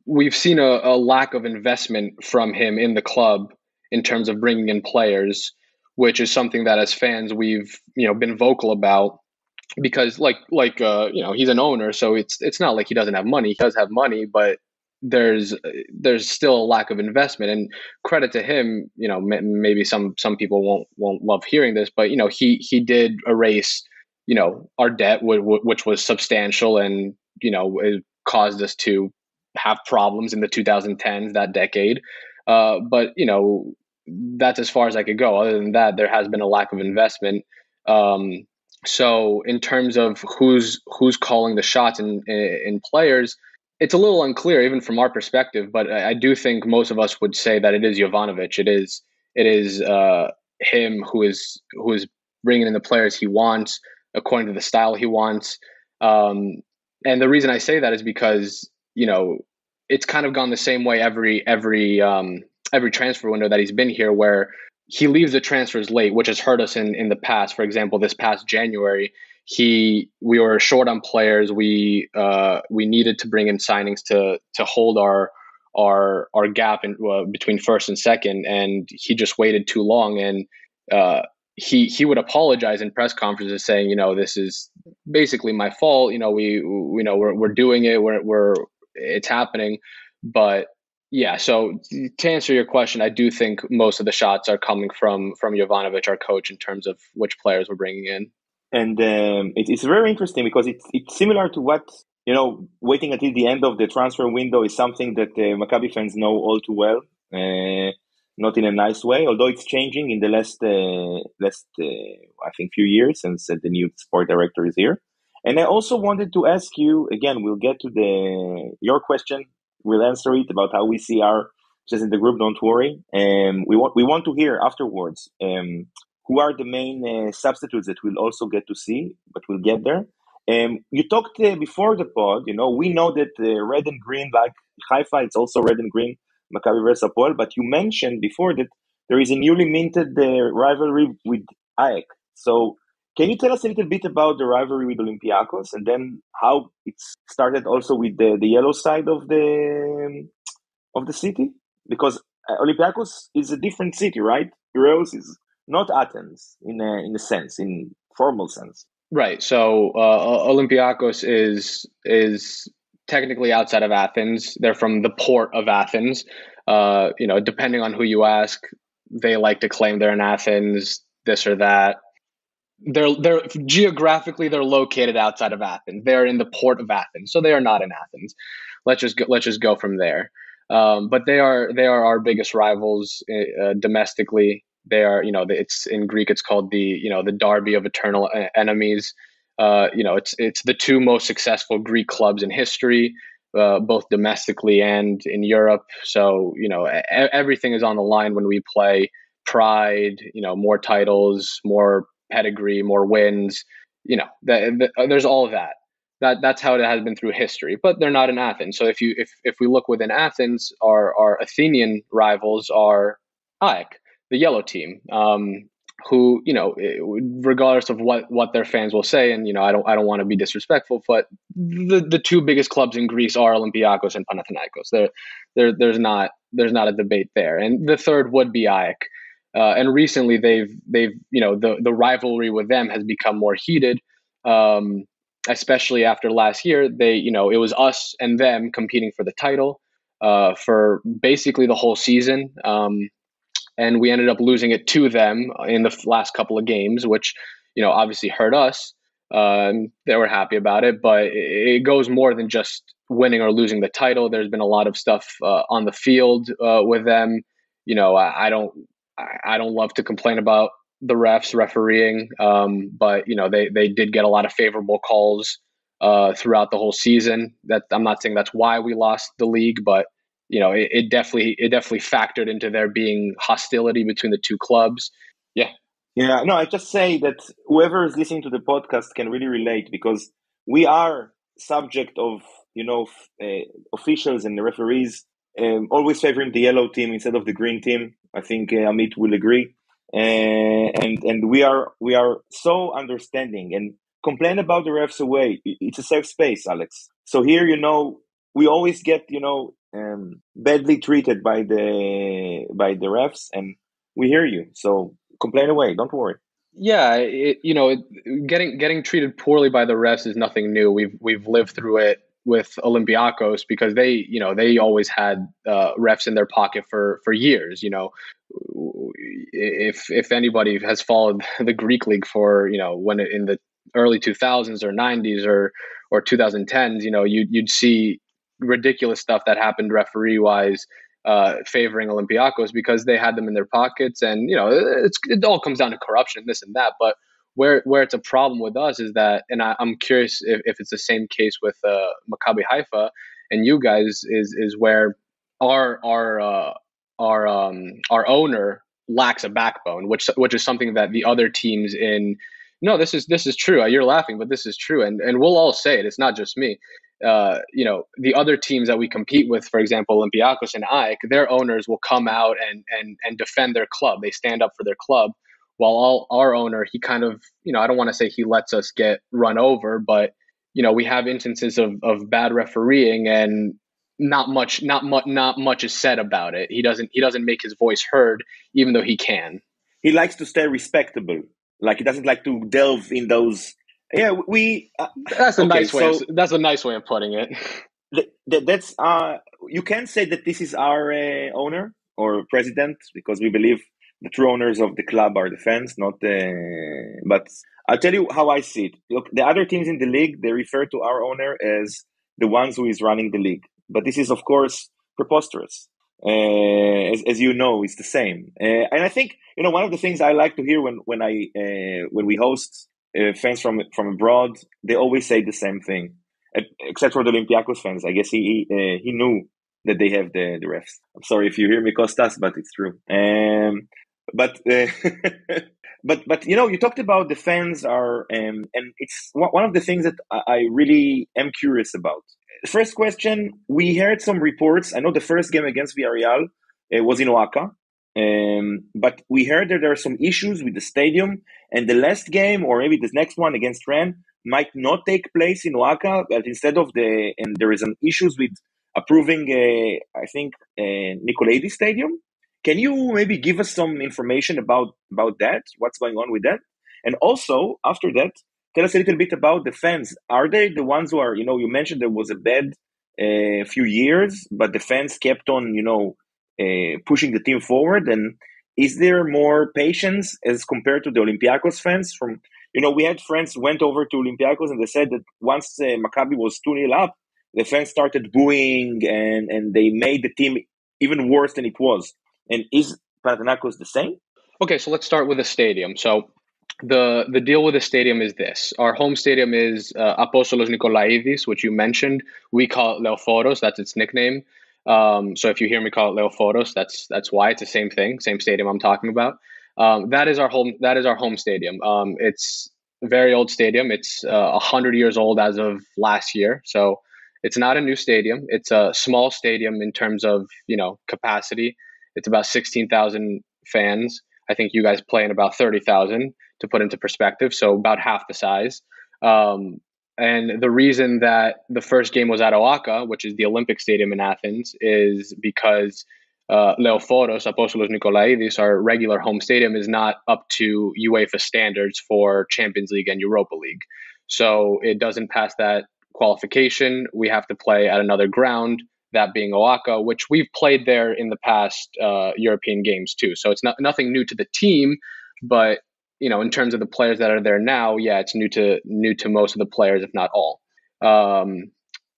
we've seen a lack of investment from him in the club in terms of bringing in players, which is something that as fans we've been vocal about, because he's an owner, so it's not like he doesn't have money. He does have money, but there's still a lack of investment. And credit to him, maybe some people won't love hearing this, but he did erase our debt, which was substantial, and it caused us to have problems in the 2010s, that decade. But that's as far as I could go. Other than that, there has been a lack of investment. So in terms of who's calling the shots in players, it's a little unclear even from our perspective. But I do think most of us would say that it is Jovanovic. It is him who is bringing in the players he wants according to the style he wants. And the reason I say that is because it's kind of gone the same way every transfer window that he's been here, where he leaves the transfers late, which has hurt us in the past. For example, this past January, we were short on players. We needed to bring in signings to hold our gap between first and second, and he just waited too long. And he would apologize in press conferences, saying, this is basically my fault. We're doing it. It's happening, but. Yeah, so to answer your question, I do think most of the shots are coming from Jovanovic, our coach, in terms of which players we're bringing in.
And it's very interesting because it's similar to what, waiting until the end of the transfer window is something that Maccabi fans know all too well, not in a nice way, although it's changing in the last I think, few years since the new sport director is here. And I also wanted to ask you, again, we'll get to your question. We'll answer it about how we see our just in the group. Don't worry. We want to hear afterwards who are the main substitutes that we'll also get to see, but we'll get there. You talked before the pod. We know that red and green, like Haifa, it's also red and green, Maccabi versus Hapoel. But you mentioned before that there is a newly minted rivalry with AEK. So can you tell us a little bit about the rivalry with Olympiacos, and then how it started also with the yellow side of the city? Because Olympiacos is a different city, right? Piraeus is not Athens in formal sense.
Right. So Olympiacos is technically outside of Athens. They're from the port of Athens. Depending on who you ask, they like to claim they're in Athens, this or that. They're geographically they're located outside of Athens. They're in the port of Athens, so they are not in Athens. Let's just go from there. But they are our biggest rivals domestically. They are, it's in Greek. It's called the derby of eternal enemies. It's the two most successful Greek clubs in history, both domestically and in Europe. So everything is on the line when we play. Pride, more titles, more pedigree, more wins, there's all of that. That's how it has been through history, but they're not in Athens. So if we look within Athens, our Athenian rivals are AEK, the yellow team, who, regardless of what their fans will say, and I don't want to be disrespectful, but the two biggest clubs in Greece are Olympiacos and Panathinaikos. There's not a debate there. And the third would be AEK. And recently they've the rivalry with them has become more heated, especially after last year. It was us and them competing for the title for basically the whole season, and we ended up losing it to them in the last couple of games, which obviously hurt us. They were happy about it, but it goes more than just winning or losing the title. There's been a lot of stuff on the field with them. I don't love to complain about the refs refereeing, but they did get a lot of favorable calls throughout the whole season. That I'm not saying that's why we lost the league, but it definitely factored into there being hostility between the two clubs.
Yeah, no, I just say that whoever is listening to the podcast can really relate, because we are subject of, officials and the referees always favoring the yellow team instead of the green team. I think Amit will agree. And we are so understanding and complain about the refs away. It's a safe space, Alex. So here, we always get, badly treated by the refs, and we hear you. So complain away. Don't worry.
Yeah, getting treated poorly by the refs is nothing new. We've lived through it with Olympiacos, because they always had refs in their pocket for years. If anybody has followed the Greek league for when in the early 2000s or 90s or 2010s, you'd see ridiculous stuff that happened referee wise, favoring Olympiacos, because they had them in their pockets, and it all comes down to corruption, this and that. But where it's a problem with us is that, and I'm curious if it's the same case with Maccabi Haifa and you guys, is where our owner lacks a backbone, which is something that the other teams in. No, this is true. You're laughing, but this is true, and we'll all say it. It's not just me. The other teams that we compete with, for example, Olympiacos and AEK, their owners will come out and defend their club. They stand up for their club, while our owner, he kind of, I don't want to say he lets us get run over, but we have instances of bad refereeing, and not much is said about it. He doesn't make his voice heard, even though he can.
He likes to stay respectable. Like, he doesn't like to delve in those. Yeah,
That's a nice way. That's a nice way of putting it.
That's you can say that this is our owner or president, because we believe the true owners of the club are the fans, not. But I'll tell you how I see it. Look, the other teams in the league, they refer to our owner as the ones who is running the league, but this is of course preposterous. As you know, it's the same. And I think one of the things I like to hear when we host fans from abroad, they always say the same thing, except for the Olympiacos fans. I guess he knew that they have the refs. I'm sorry if you hear me, Kostas, but it's true. But you talked about the fans are, and it's one of the things that I really am curious about. First question, we heard some reports. I know the first game against Villarreal was in Oaxaca, but we heard that there are some issues with the stadium, and the last game, or maybe the next one against Ren, might not take place in Oaxaca, but instead of and there is an issues with approving, I think, Nicolaides Stadium. Can you maybe give us some information about that? What's going on with that? And also, after that, tell us a little bit about the fans. Are they the ones who are, you mentioned there was a bad few years, but the fans kept on, pushing the team forward. And is there more patience as compared to the Olympiacos fans? We had friends who went over to Olympiacos, and they said that once Maccabi was 2-0 up, the fans started booing, and they made the team even worse than it was. And is Panathinaikos the same?
Okay, so let's start with the stadium. So the deal with the stadium is this. Our home stadium is Apostolos Nikolaidis, which you mentioned. We call it Leoforos. That's its nickname. So if you hear me call it Leoforos, that's why. It's the same thing, same stadium I'm talking about. That is our home stadium. It's a very old stadium. It's 100 years old as of last year. So it's not a new stadium. It's a small stadium in terms of capacity. It's about 16,000 fans. I think you guys play in about 30,000 to put into perspective. So about half the size. And the reason that the first game was at Oaxaca, which is the Olympic Stadium in Athens, is because Leoforos, Apostolos Nikolaidis, our regular home stadium, is not up to UEFA standards for Champions League and Europa League. So it doesn't pass that qualification. We have to play at another ground, that being Oaxaca, which we've played there in the past European games too. So it's nothing new to the team, but in terms of the players that are there now, yeah, it's new to most of the players, if not all.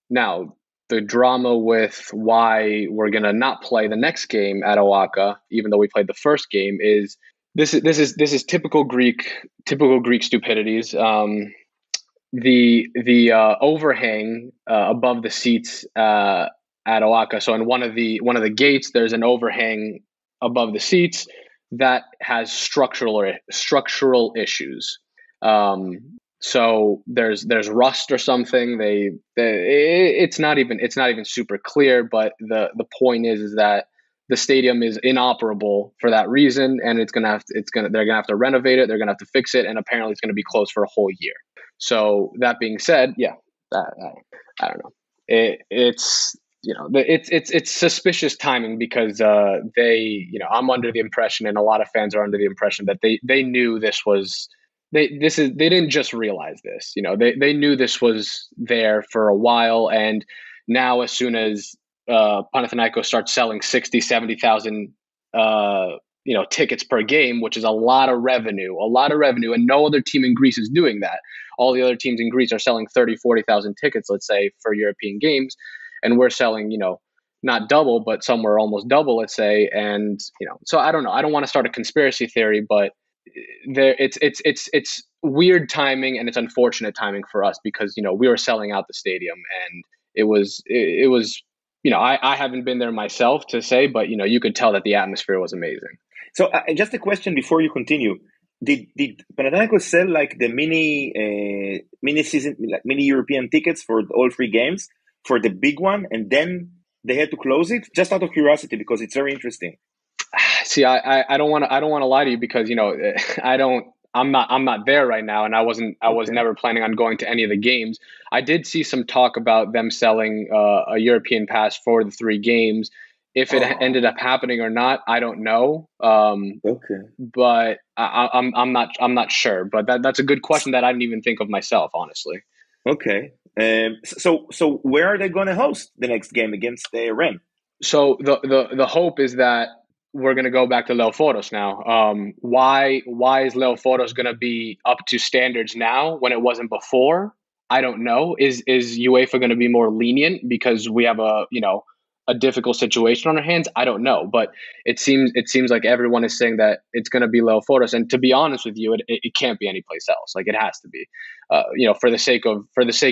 Now, the drama with why we're gonna not play the next game at Oaxaca, even though we played the first game, is this is typical Greek stupidities. The overhang above the seats at Oaxaca. So in one of the gates, there's an overhang above the seats that has structural issues. So there's rust or something. It's not even super clear, but the point is that the stadium is inoperable for that reason, and they're gonna have to renovate it. They're gonna have to fix it, and apparently it's gonna be closed for a whole year. So that being said, yeah, I don't know. It's suspicious timing because I'm under the impression, and a lot of fans are under the impression that they knew this was. They didn't just realize this, they knew this was there for a while. And now as soon as Panathinaikos starts selling 60, 70,000, tickets per game, which is a lot of revenue, and no other team in Greece is doing that. All the other teams in Greece are selling 30, 40,000 tickets, let's say, for European games. And we're selling, not double, but somewhere almost double, let's say. And, so I don't know. I don't want to start a conspiracy theory, but it's weird timing, and it's unfortunate timing for us because we were selling out the stadium, and it was I haven't been there myself to say, but you could tell that the atmosphere was amazing.
So just a question before you continue: Did Panathinaikos sell like the mini season, like mini European tickets for all 3 games for the big one, and then they had to close it? Just out of curiosity, because it's very interesting.
See, I don't want to lie to you because I'm not there right now, and I was never planning on going to any of the games. I did see some talk about them selling a European pass for the 3 games. If it ended up happening or not, I don't know.
Okay,
but I'm not sure. But that's a good question that I didn't even think of myself, honestly.
Okay. So where are they going to host the next game against the Ren?
So the hope is that we're going to go back to Leoforos now. Why is Leoforos going to be up to standards now when it wasn't before? I don't know. Is UEFA going to be more lenient because we have a difficult situation on our hands? I don't know, but it seems like everyone is saying that it's going to be Leoforos, and to be honest with you, it can't be any place else. Like, it has to be, for the sake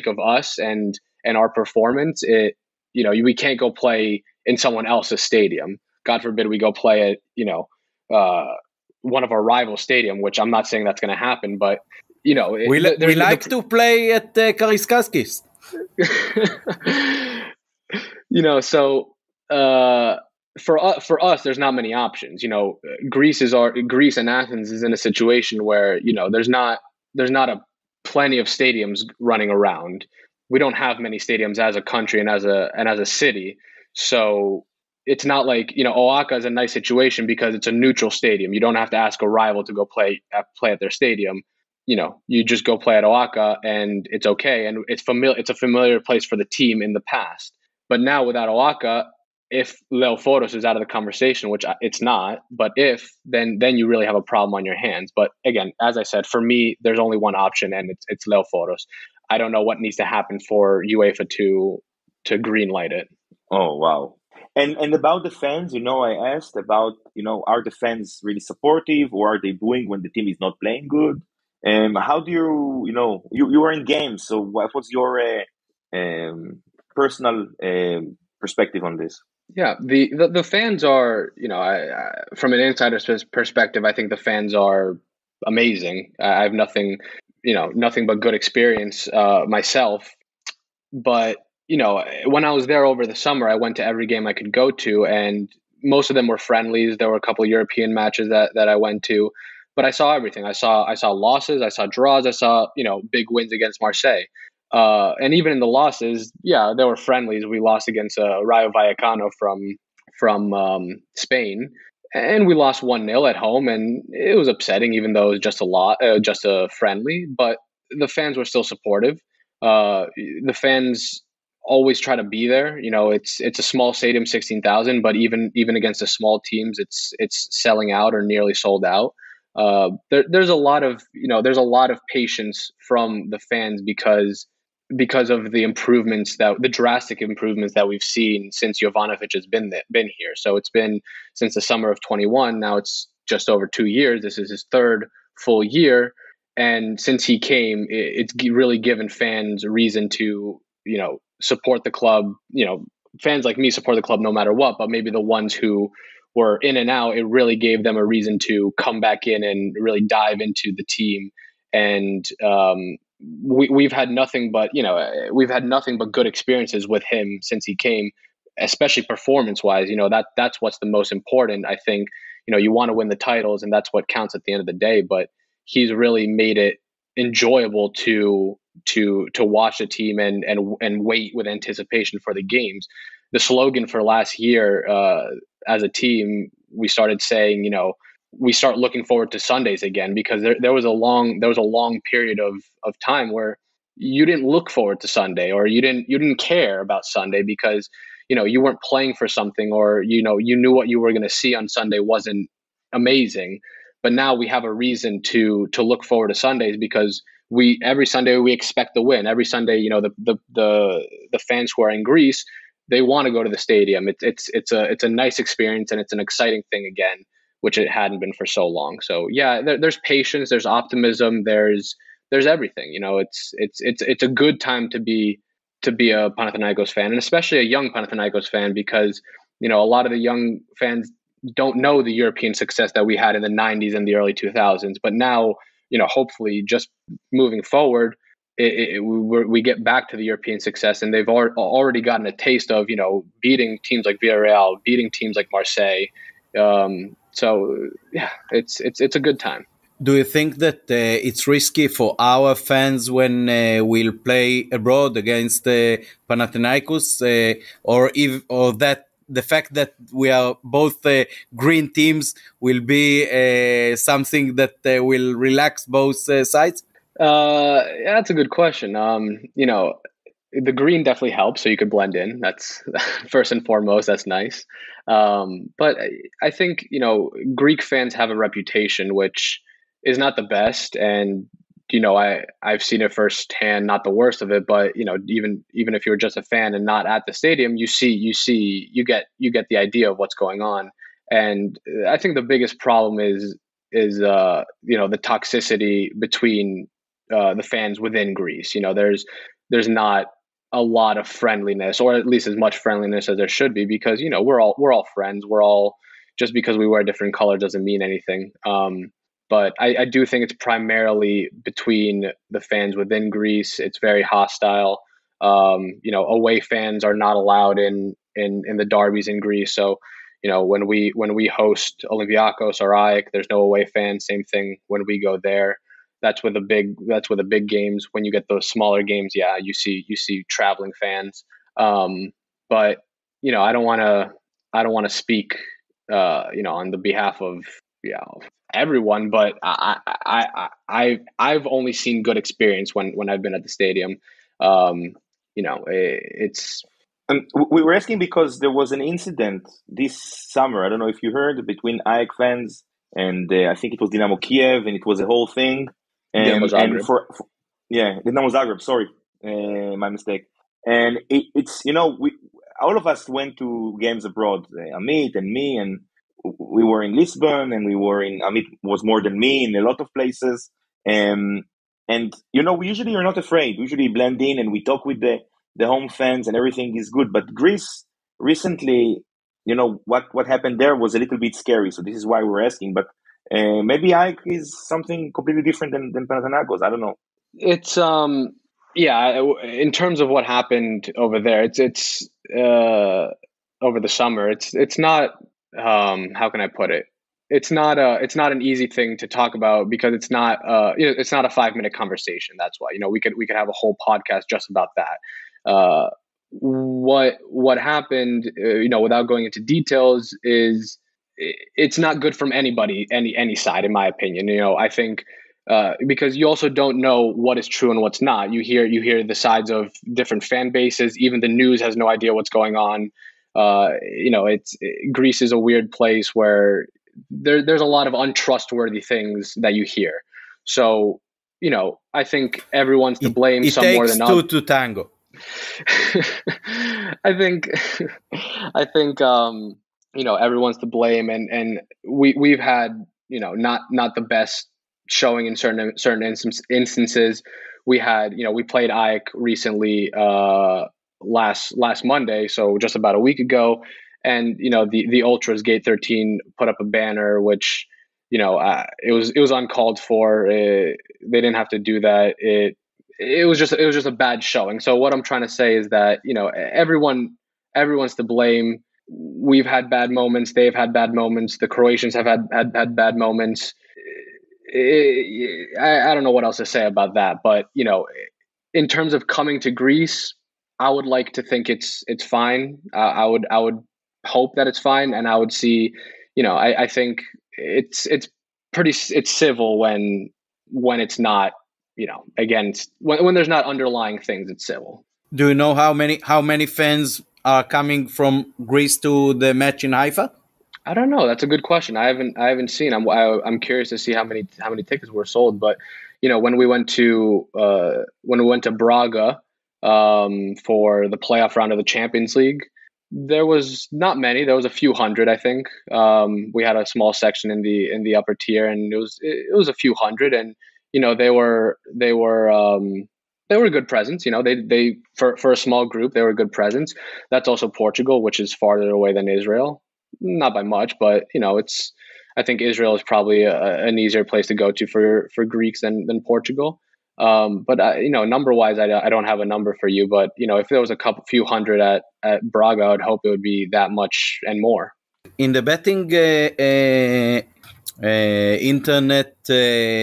of us and our performance. We can't go play in someone else's stadium. God forbid we go play at one of our rival stadium, which I'm not saying that's going to happen, but we
like to play at Kariskaskis.
So for us, there's not many options. Greece and Athens is in a situation where there's not a plenty of stadiums running around. We don't have many stadiums as a country and as a city, so it's not like Oaxaca is a nice situation because it's a neutral stadium. You don't have to ask a rival to go play at their stadium. You just go play at Oaxaca and it's okay, and it's a familiar place for the team in the past. But now without Oaxaca, if Leoforos is out of the conversation, which it's not, but then you really have a problem on your hands. But again, as I said, for me, there's only one option, and it's Leoforos. I don't know what needs to happen for UEFA to greenlight it.
Oh, wow. And about the fans, I asked about, are the fans really supportive, or are they booing when the team is not playing good? How do you were in games, so what was your personal perspective on this?
Yeah, the fans are, from an insider's perspective, I think the fans are amazing. I have nothing but good experience myself. But, when I was there over the summer, I went to every game I could go to, and most of them were friendlies. There were a couple of European matches that I went to, but I saw everything. I saw losses, I saw draws, I saw, big wins against Marseille. And even in the losses, yeah, there were friendlies. We lost against Rayo Vallecano from Spain, and we lost 1-0 at home, and it was upsetting, even though it was just a friendly. But the fans were still supportive. The fans always try to be there. It's a small stadium, 16,000, but even against the small teams, it's selling out or nearly sold out. there's a lot of patience from the fans because of the drastic improvements that we've seen since Jovanovic has been here. So it's been since the summer of 21. Now it's just over 2 years. This is his third full year. And since he came, it's really given fans a reason to, support the club. Fans like me support the club no matter what, but maybe the ones who were in and out, it really gave them a reason to come back in and really dive into the team. And we've had nothing but good experiences with him since he came, especially performance-wise. That's what's the most important. I think, you want to win the titles, and that's what counts at the end of the day. But he's really made it enjoyable to watch the team and wait with anticipation for the games. The slogan for last year, as a team, we started saying, we start looking forward to Sundays again, because there was a long period of time where you didn't look forward to Sunday, or you didn't care about Sunday because you weren't playing for something, or you knew what you were going to see on Sunday wasn't amazing. But now we have a reason to look forward to Sundays, because every Sunday we expect the win. Every Sunday, the fans who are in Greece, they want to go to the stadium. It's a nice experience, and it's an exciting thing again, which it hadn't been for so long. So yeah, there's patience, there's optimism, there's everything. It's a good time to be a Panathinaikos fan, and especially a young Panathinaikos fan, because a lot of the young fans don't know the European success that we had in the 90s and the early 2000s. But now, hopefully, just moving forward, we get back to the European success, and they've already gotten a taste of beating teams like Villarreal, beating teams like Marseille. So yeah, it's a good time.
Do you think that it's risky for our fans when we'll play abroad against Panathinaikos, or that the fact that we are both green teams will be something that will relax both sides?
Yeah, that's a good question. The green definitely helps, so you could blend in. That's first and foremost. That's nice. But I think Greek fans have a reputation which is not the best, and I've seen it firsthand. Not the worst of it, but even if you're just a fan and not at the stadium, you get the idea of what's going on. And I think the biggest problem is the toxicity between the fans within Greece. There's not a lot of friendliness, or at least as much friendliness as there should be, because we're all friends. We're all, just because we wear a different color doesn't mean anything. But I do think it's primarily between the fans within Greece. It's very hostile. Away fans are not allowed in the derbies in Greece. So when we host Olympiacos or AEK, there's no away fans. Same thing when we go there. That's with the big games. When you get those smaller games, yeah, you see traveling fans. But I don't want to speak on the behalf of everyone, but I've only seen good experience when I've been at the stadium. It's.
We were asking because there was an incident this summer. I don't know if you heard, between AEK fans and I think it was Dynamo Kiev, and it was a whole thing. And for Dynamo Zagreb. Sorry, my mistake. And it's all of us went to games abroad. Amit and me, and we were in Lisbon, and Amit was more than me in a lot of places. And we usually are not afraid. We usually blend in, and we talk with the home fans, and everything is good. But Greece recently, what happened there was a little bit scary. So this is why we're asking. But maybe AEK is something completely different than Panathinaikos. I don't know.
It's in terms of what happened over there, it's over the summer. It's not. How can I put it? It's not an easy thing to talk about, because it's not a 5-minute conversation. That's why we could have a whole podcast just about that. What happened, without going into details, is it's not good from anybody, any side, in my opinion. I think because you also don't know what is true and what's not. You hear the sides of different fan bases. Even the news has no idea what's going on. Greece is a weird place where there's a lot of untrustworthy things that you hear. So, I think everyone's to blame some more than others.
It takes two to tango.
I think, everyone's to blame, and we've had, not the best showing in certain instances. We had, we played AEK recently, last Monday, so just about a week ago, and the Ultras Gate 13 put up a banner, which it was uncalled for. They didn't have to do that. It was just a bad showing. So what I'm trying to say is that everyone's to blame. We've had bad moments. They've had bad moments. The Croatians have had bad moments. I don't know what else to say about that. But in terms of coming to Greece, I would like to think it's fine. I would hope that it's fine, and I would see. I think it's civil when it's not. Against when there's not underlying things, it's civil.
Do you know how many fans are coming from Greece to the match in Haifa?
I don't know. That's a good question. I haven't seen. I'm curious to see how many tickets were sold. But when we went to Braga for the playoff round of the Champions League, there was not many. There was a few hundred, I think. We had a small section in the upper tier, and it was a few hundred, and they were a good presence. They for a small group, they were a good presence. That's also Portugal, which is farther away than Israel, not by much, but I think Israel is probably an easier place to go to for Greeks than Portugal. But number wise, I don't have a number for you, but if there was a few hundred at Braga, I'd hope it would be that much and more.
In the betting internet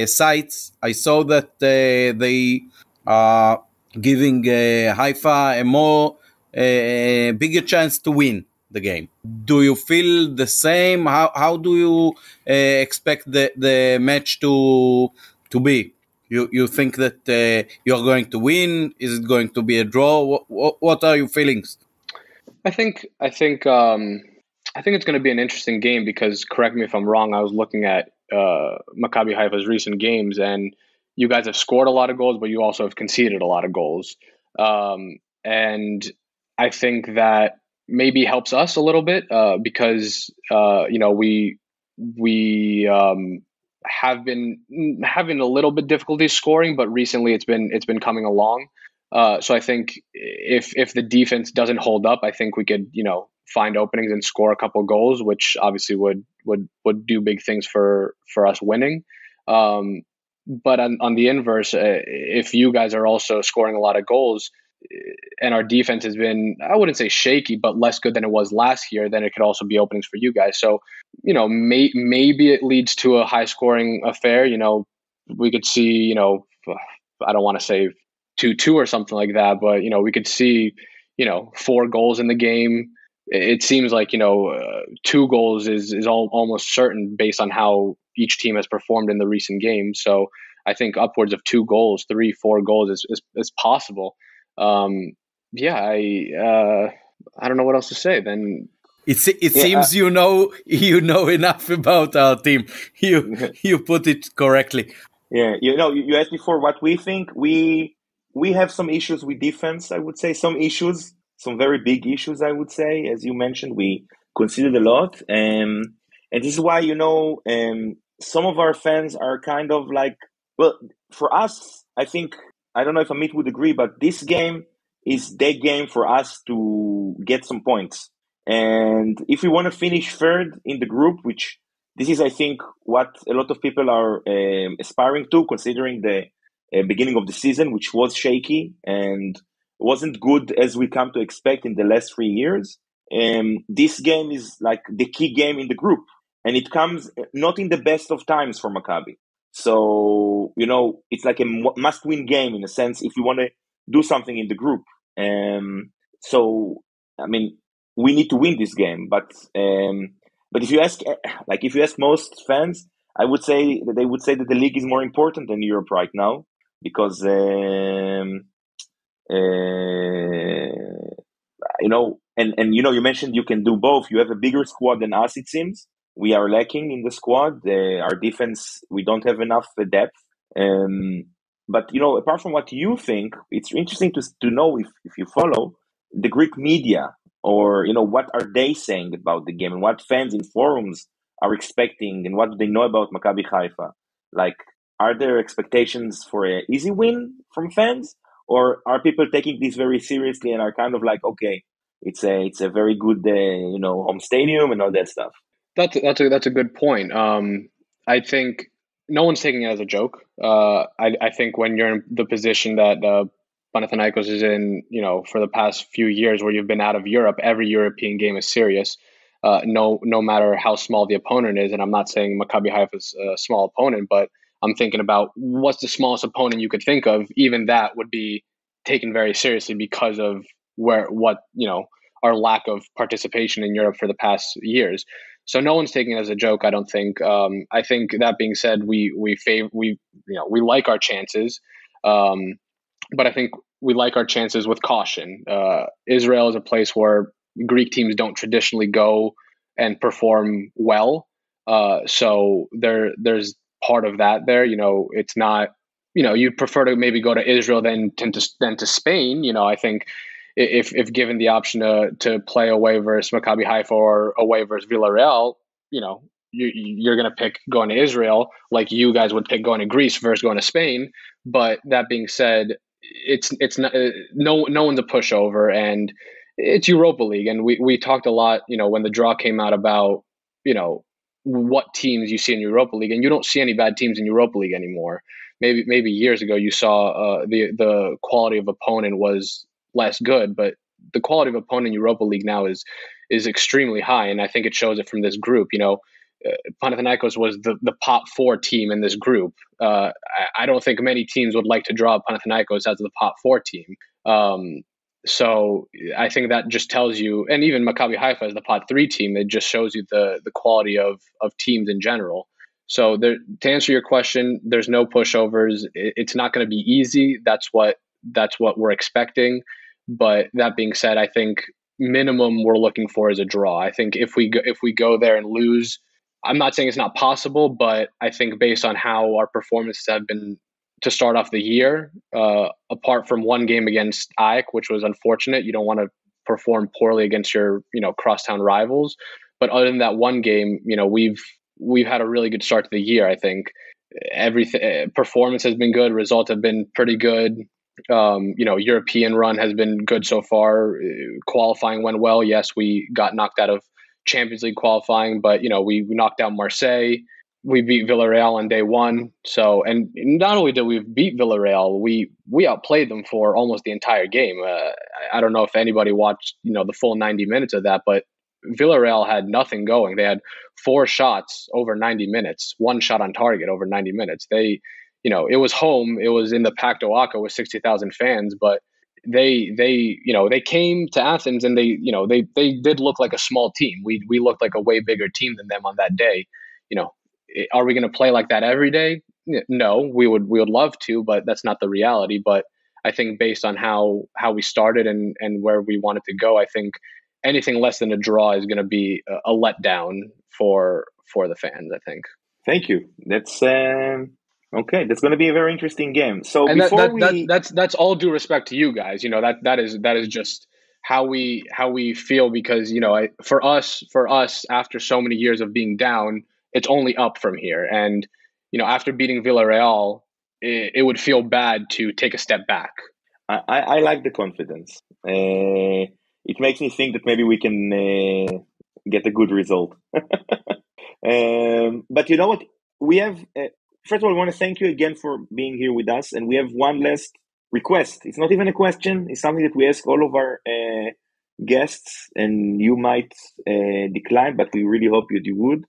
sites, I saw that they are giving Haifa a more bigger chance to win the game. Do you feel the same? How do you expect the match to be? You think that you're going to win? Is it going to be a draw? What are your feelings?
I think it's going to be an interesting game because, correct me if I'm wrong, I was looking at Maccabi Haifa's recent games, and you guys have scored a lot of goals, but you also have conceded a lot of goals. And I think that maybe helps us a little bit because we have been having a little bit difficulty scoring, but recently it's been coming along. So I think if the defense doesn't hold up, I think we could find openings and score a couple goals, which obviously would do big things for us winning. But on the inverse, if you guys are also scoring a lot of goals and our defense has been, I wouldn't say shaky, but less good than it was last year, then it could also be openings for you guys. So, maybe it leads to a high scoring affair. We could see, I don't want to say 2-2 or something like that, but, we could see, 4 goals in the game. It seems like, 2 goals is almost certain based on how each team has performed in the recent games. So I think upwards of 2 goals, 3-4 goals is possible. I don't know what else to say. Then
it seems you know enough about our team. You put it correctly.
Yeah, you asked before what we think. We have some issues with defense. I would say some very big issues. I would say, as you mentioned, we conceded a lot, and this is why some of our fans are kind of like, well, for us, I think. I don't know if Amit would agree, but this game is the game for us to get some points. And if we want to finish third in the group, which this is, I think, what a lot of people are aspiring to, considering the beginning of the season, which was shaky and wasn't good as we come to expect in the last 3 years. This game is like the key game in the group, and it comes not in the best of times for Maccabi. So, it's like a must-win game in a sense if you want to do something in the group. So, I mean, we need to win this game. But if you ask most fans, I would say that they would say that the league is more important than Europe right now because, and you mentioned you can do both. You have a bigger squad than us, it seems. we are lacking in the squad. Our defense, we don't have enough depth. But, apart from what you think, it's interesting to know if you follow the Greek media or, what are they saying about the game and what fans in forums are expecting and what do they know about Maccabi Haifa? Like, are there expectations for an easy win from fans, or are people taking this very seriously and are kind of like, okay, it's a very good, home stadium and all that stuff?
That's a good point. I think no one's taking it as a joke. I think when you're in the position that Panathinaikos is in, for the past few years where you've been out of Europe, every European game is serious. No matter how small the opponent is, and I'm not saying Maccabi Haifa is a small opponent, but I'm thinking about what's the smallest opponent you could think of. Even that would be taken very seriously because of our lack of participation in Europe for the past years. So no one's taking it as a joke, I don't think. I think that being said, we like our chances, but I think we like our chances with caution. Israel is a place where Greek teams don't traditionally go and perform well, so there's part of that there. It's not. You'd prefer to maybe go to Israel than to Spain. I think. If given the option to play away versus Maccabi Haifa or away versus Villarreal, you're going to pick going to Israel like you guys would pick going to Greece versus going to Spain. But that being said, it's not no one's a pushover, and it's Europa League, and we talked a lot, when the draw came out about what teams you see in Europa League, and you don't see any bad teams in Europa League anymore. Maybe years ago you saw the quality of opponent was less good, but the quality of opponent in Europa League now is extremely high, and I think it shows it from this group. Panathinaikos was the pot 4 team in this group. I don't think many teams would like to draw Panathinaikos as the pot 4 team. So I think that just tells you, and even Maccabi Haifa as the pot 3 team, it just shows you the quality of teams in general. So to answer your question, there's no pushovers. It's not going to be easy. That's what we're expecting. But that being said, I think minimum we're looking for is a draw. I think if we go there and lose, I'm not saying it's not possible, but I think based on how our performances have been to start off the year, apart from one game against AEK, which was unfortunate, you don't want to perform poorly against your crosstown rivals. But other than that one game, we've had a really good start to the year. I think everything performance has been good, results have been pretty good. European run has been good so far. Qualifying went well. Yes, we got knocked out of Champions League qualifying, but we knocked out Marseille. We beat Villarreal on day one. So, and not only did we beat Villarreal, we outplayed them for almost the entire game. I don't know if anybody watched the full 90 minutes of that, but Villarreal had nothing going. They had 4 shots over 90 minutes, 1 shot on target over 90 minutes. They it was home. It was in the Packed Oaxaca with 60,000 fans, but they came to Athens and they did look like a small team. We looked like a way bigger team than them on that day. Are we going to play like that every day? No, we would love to, but that's not the reality. But I think based on how we started and where we wanted to go, I think anything less than a draw is going to be a letdown for the fans, I think.
Thank you. That's okay. That's going to be a very interesting game. So
and
before
that's all due respect to you guys. That is just how we feel, because for us after so many years of being down, it's only up from here. And after beating Villarreal, it would feel bad to take a step back.
I like the confidence. It makes me think that maybe we can get a good result. But you know what? We have, first of all, I want to thank you again for being here with us. And we have one last request. It's not even a question. It's something that we ask all of our guests, and you might decline, but we really hope you would.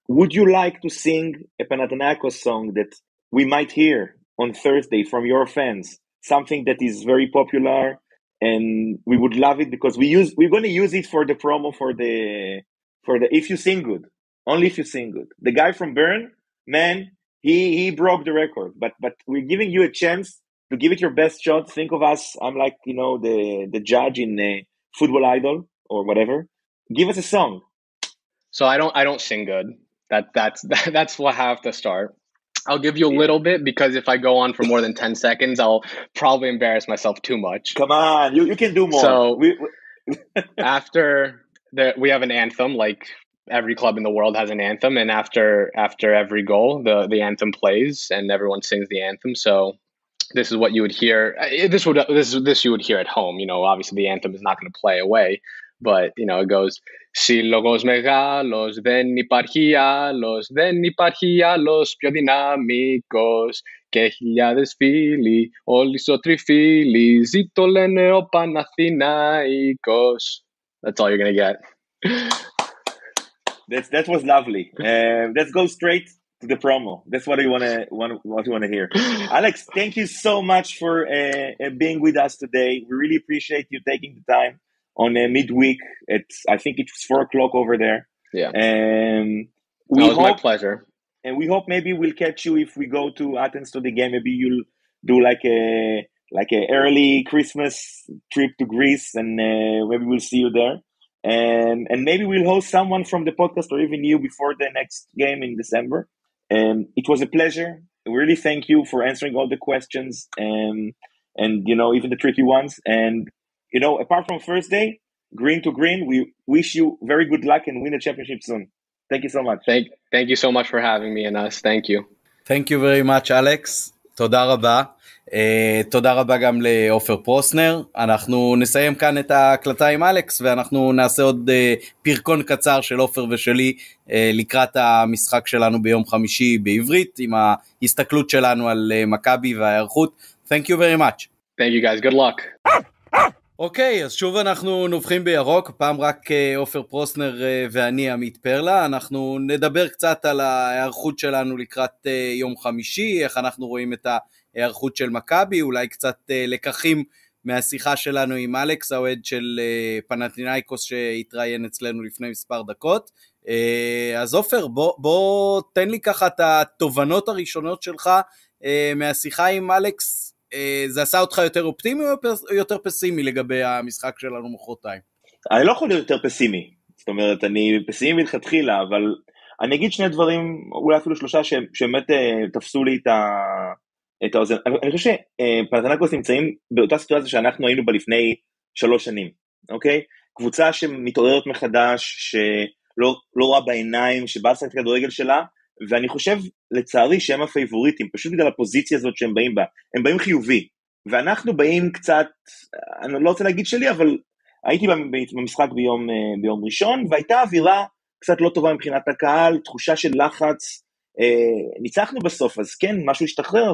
Would you like to sing a Panathinaikos song that we might hear on Thursday from your fans? Something that is very popular, and we would love it because we're going to use it for the promo for the If You Sing Good. Only if you sing good. The guy from Bern, man, he broke the record. But we're giving you a chance to give it your best shot. Think of us. I'm like, the judge in Football Idol or whatever. Give us a song.
So I don't sing good. That's what I have to start. I'll give you a little bit because if I go on for more than 10 seconds, I'll probably embarrass myself too much.
Come on, you can do more.
So after we have an anthem, like every club in the world has an anthem, and after every goal, the anthem plays and everyone sings the anthem. So this is what you would hear. This you would hear at home. You know, obviously the anthem is not going to play away, but you know it goes. Σύλλογος μεγάλος δεν υπάρχει άλλος πιο δυναμικός και χιλιάδες φίλοι όλοι σωτριφίλοι ζήτω λένε ο Παναθηναϊκός. That's all you're gonna get.
That was lovely. Let's go straight to the promo. That's what you want to hear. Alex, thank you so much for being with us today. We really appreciate you taking the time on midweek. I think it was 4:00 over there.
Yeah. It was my pleasure.
And we hope maybe we'll catch you if we go to Athens to the game. Maybe you'll do like a early Christmas trip to Greece, and maybe we'll see you there. And maybe we'll host someone from the podcast or even you before the next game in December. It was a pleasure. We really thank you for answering all the questions and you know, even the tricky ones. And you know, apart from first day, green to green, we wish you very good luck and win the championship soon. Thank you so much.
Thank you so much for having me and us. Thank you.
Thank you very much, Alex. תודה רבה. תודה רבה גם לעופר פרוסנר. אנחנו נסיים כאן את ההקלטה עם אלכס, ואנחנו נעשה עוד פרקון קצר של עופר ושלי לקראת המשחק שלנו ביום חמישי בעברית, עם ההסתכלות שלנו על מכבי וההיערכות. Thank you very much.
Thank you guys. Good luck.
אוקיי, אז שוב אנחנו נובחים בירוק, פעם רק עופר פרוסנר ואני עמית פרלה. אנחנו נדבר קצת על ההיערכות שלנו לקראת יום חמישי, איך אנחנו רואים את ההיערכות של מכבי, אולי קצת לקחים מהשיחה שלנו עם אלכס, האוהד של פנאתינייקוס שהתראיין אצלנו לפני מספר דקות. אז עופר, בוא תן לי ככה את התובנות הראשונות שלך מהשיחה עם אלכס. זה עשה אותך יותר אופטימי או יותר פסימי לגבי המשחק שלנו מחרתיים?
אני לא יכול להיות יותר פסימי, זאת אומרת, אני פסימי מלכתחילה, אבל אני אגיד שני דברים, אולי אפילו שלושה, שבאמת תפסו לי את האוזן. אני חושב שפנאתנייקוס נמצאים באותה סיטואציה שאנחנו היינו בה לפני 3 שנים, אוקיי? קבוצה שמתעוררת מחדש, שלא רואה בעיניים, שבאה לשחק את הכדורגל שלה, ואני חושב לצערי שהם הפייבוריטים, פשוט בגלל הפוזיציה הזאת שהם באים בה, הם באים חיובי, ואנחנו באים קצת, אני לא רוצה להגיד שלי, אבל הייתי במשחק ביום ראשון, והייתה אווירה קצת לא טובה מבחינת הקהל, תחושה של לחץ, ניצחנו בסוף, אז כן, משהו השתחרר,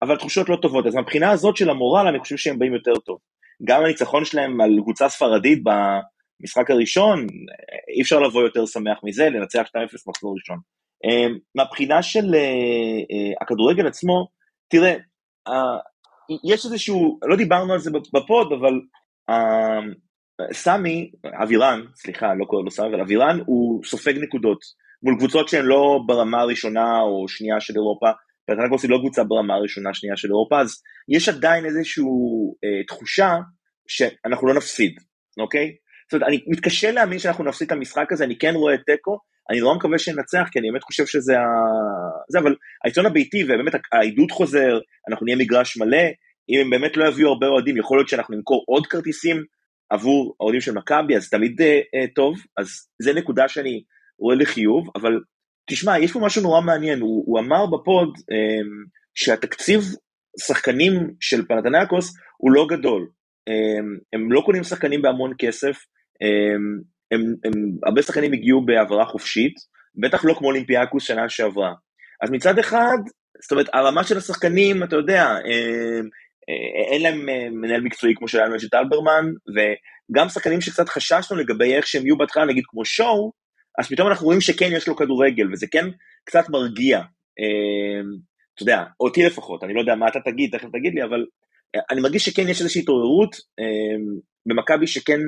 אבל תחושות לא טובות, אז מבחינה הזאת של המורל, אני חושב שהם באים יותר טוב, גם הניצחון שלהם על קבוצה ספרדית במשחק הראשון, אי אפשר לבוא יותר שמח מזה, לנצח 2-0 מחזור ראשון. מהבחינה של הכדורגל עצמו, תראה, יש איזשהו, לא דיברנו על זה בפוד, אבל סמי, אבירן, סליחה, לא קורא לו סמי, אבל אבירן הוא סופג נקודות, מול קבוצות שהן לא ברמה הראשונה או שנייה של אירופה, פנאתנייקוס היא לא קבוצה ברמה הראשונה, שנייה של אירופה, אז יש עדיין איזושהי תחושה שאנחנו לא נפסיד, אוקיי? זאת אומרת, אני מתקשה להאמין שאנחנו נפסיד את המשחק הזה, אני כן רואה טקו, אני לא מקווה שנצח, כי אני באמת חושב שזה אבל העיתון הביתי, ובאמת העידוד חוזר, אנחנו נהיה מגרש מלא, אם הם באמת לא יביאו הרבה אוהדים, יכול להיות שאנחנו נמכור עוד כרטיסים עבור האוהדים של מכבי, אז תמיד טוב, אז זה נקודה שאני רואה לחיוב, אבל תשמע, יש פה משהו נורא מעניין, הוא אמר בפוד, שהתקציב שחקנים של פנאתנייקוס הוא לא גדול, הם לא קונים שחקנים בהמון כסף, הרבה שחקנים הגיעו בעברה חופשית, בטח לא כמו אולימפיאקוס שנה שעברה, אז מצד אחד, זאת אומרת, הרמה של השחקנים, אתה יודע, אין להם מנהל מקצועי כמו שלנו יש את אלברמן, וגם שחקנים שקצת חששנו לגבי איך שהם יהיו בהתחלה, נגיד כמו שואו, אז פתאום אנחנו רואים שכן יש לו כדורגל, וזה כן קצת מרגיע, אתה יודע, אותי לפחות, אני לא יודע מה אתה תגיד, תכף תגיד לי, אבל אני מרגיש שכן יש איזושהי התעוררות, במכבי שכן,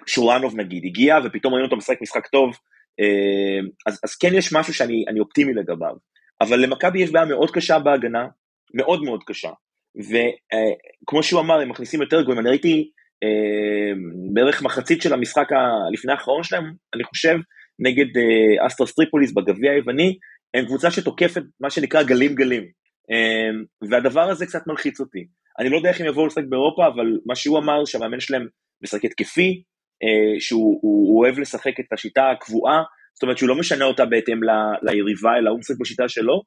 שורנוב נגיד, הגיע, ופתאום ראינו אותו משחק טוב, אז כן יש משהו שאני אופטימי לגביו, אבל למכבי יש בעיה מאוד קשה בהגנה, מאוד מאוד קשה, וכמו שהוא אמר, הם מכניסים יותר גויים, אני ראיתי בערך מחצית של המשחק לפני האחרון שלהם, אני חושב, נגד אסטרס טריפוליס בגביע היווני, הם קבוצה שתוקפת מה שנקרא גלים, והדבר הזה קצת מלחיץ אותי. אני לא יודע איך הם יבואו לשחק באירופה, אבל מה שהוא אמר שהמאמן שלהם משחק התקפי, שהוא אוהב לשחק את השיטה הקבועה, זאת אומרת שהוא לא משנה אותה בהתאם ליריבה, אלא הוא משחק בשיטה שלו,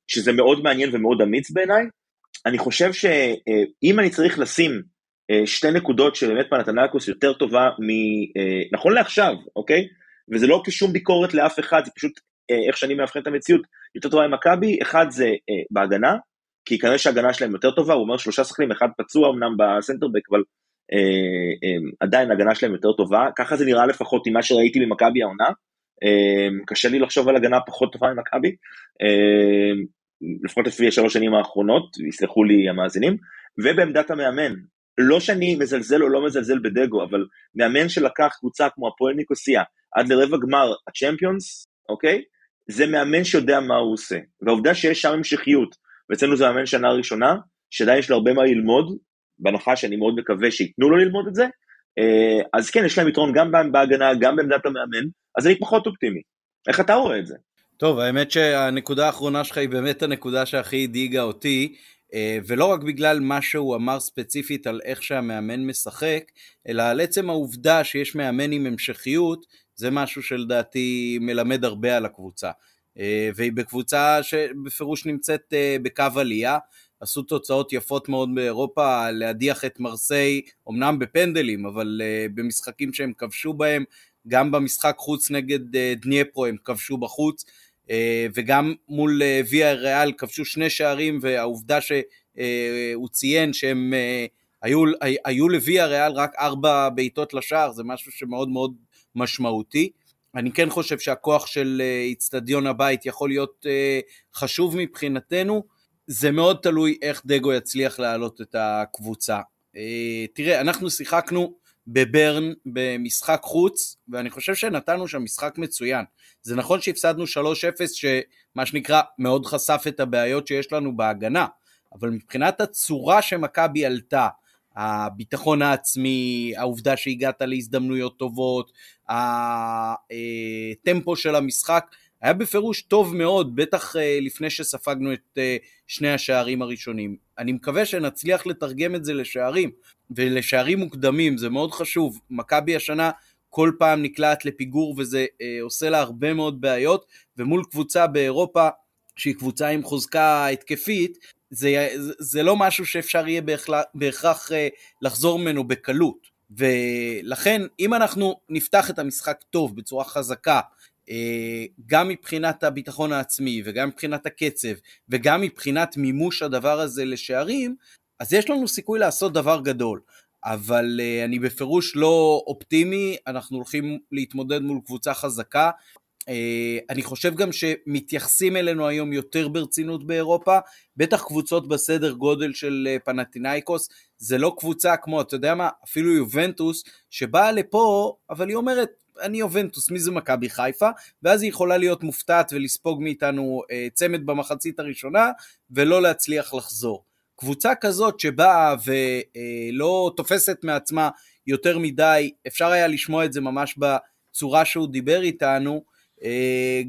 שזה מאוד מעניין ומאוד אמיץ בעיניי. אני חושב שאם אני צריך לשים שתי נקודות שבאמת פנאתנייקוס יותר טובה נכון לעכשיו, אוקיי? וזה לא כשום ביקורת לאף אחד, זה פשוט איך שאני מאבחן את המציאות, יותר טובה עם מכבי. אחד זה בהגנה, כי כנראה שההגנה שלהם יותר טובה, הוא אומר 3 שחקנים, אחד פצוע אמנם בסנטרבק, אבל עדיין ההגנה שלהם יותר טובה, ככה זה נראה לפחות עם מה שראיתי ממכבי העונה, קשה לי לחשוב על הגנה פחות טובה ממכבי, לפחות לפי 3 שנים האחרונות, יסלחו לי המאזינים, ובעמדת המאמן, לא שאני מזלזל או לא מזלזל בדגו, אבל מאמן שלקח קבוצה כמו הפועל ניקוסיה, עד לרבע גמר הצ'מפיונס, אוקיי? זה מאמן שיודע מה הוא עושה, והעובדה שיש שם המשכיות, ואצלנו זה מאמן שנה ראשונה, שעדיין יש לו הרבה מה ללמוד, בהנחה שאני מאוד מקווה שיתנו לו ללמוד את זה, אז כן, יש להם יתרון גם בהגנה, גם בעמדת המאמן, אז אני פחות אופטימי. איך אתה רואה את זה?
טוב, האמת שהנקודה האחרונה שלך היא באמת הנקודה שהכי הדאיגה אותי, ולא רק בגלל מה שהוא אמר ספציפית על איך שהמאמן משחק, אלא על עצם העובדה שיש מאמן עם המשכיות, זה משהו שלדעתי מלמד הרבה על הקבוצה, והיא בקבוצה שבפירוש נמצאת בקו עלייה, עשו תוצאות יפות מאוד באירופה, להדיח את מרסיי, אמנם בפנדלים, אבל במשחקים שהם כבשו בהם, גם במשחק חוץ נגד דניפרו הם כבשו בחוץ, וגם מול ויה ריאל כבשו 2 שערים, והעובדה שהוא ציין שהם היו לויה ריאל רק 4 בעיטות לשער, זה משהו שמאוד מאוד משמעותי. אני כן חושב שהכוח של אצטדיון הבית יכול להיות חשוב מבחינתנו, זה מאוד תלוי איך דגו יצליח להעלות את הקבוצה. תראה, אנחנו שיחקנו בברן במשחק חוץ, ואני חושב שנתנו שם משחק מצוין. זה נכון שהפסדנו 3-0, שמה שנקרא מאוד חשף את הבעיות שיש לנו בהגנה, אבל מבחינת הצורה שמכבי עלתה, הביטחון העצמי, העובדה שהגעת להזדמנויות טובות, הטמפו של המשחק, היה בפירוש טוב מאוד, בטח לפני שספגנו את 2 השערים הראשונים. אני מקווה שנצליח לתרגם את זה לשערים, ולשערים מוקדמים, זה מאוד חשוב. מכבי השנה כל פעם נקלעת לפיגור, וזה עושה לה הרבה מאוד בעיות, ומול קבוצה באירופה, שהיא קבוצה עם חוזקה התקפית, זה לא משהו שאפשר יהיה בהכרח לחזור ממנו בקלות. ולכן, אם אנחנו נפתח את המשחק טוב, בצורה חזקה, גם מבחינת הביטחון העצמי, וגם מבחינת הקצב, וגם מבחינת מימוש הדבר הזה לשערים, אז יש לנו סיכוי לעשות דבר גדול. אבל אני בפירוש לא אופטימי, אנחנו הולכים להתמודד מול קבוצה חזקה, אני חושב גם שמתייחסים אלינו היום יותר ברצינות באירופה, בטח קבוצות בסדר גודל של פנאתינייקוס, זה לא קבוצה כמו, אתה יודע מה, אפילו יובנטוס, שבאה לפה, אבל היא אומרת, אני יובנטוס, מי זה מכבי חיפה, ואז היא יכולה להיות מופתעת ולספוג מאיתנו צמד במחצית הראשונה, ולא להצליח לחזור. קבוצה כזאת שבאה ולא תופסת מעצמה יותר מדי, אפשר היה לשמוע את זה ממש בצורה שהוא דיבר איתנו,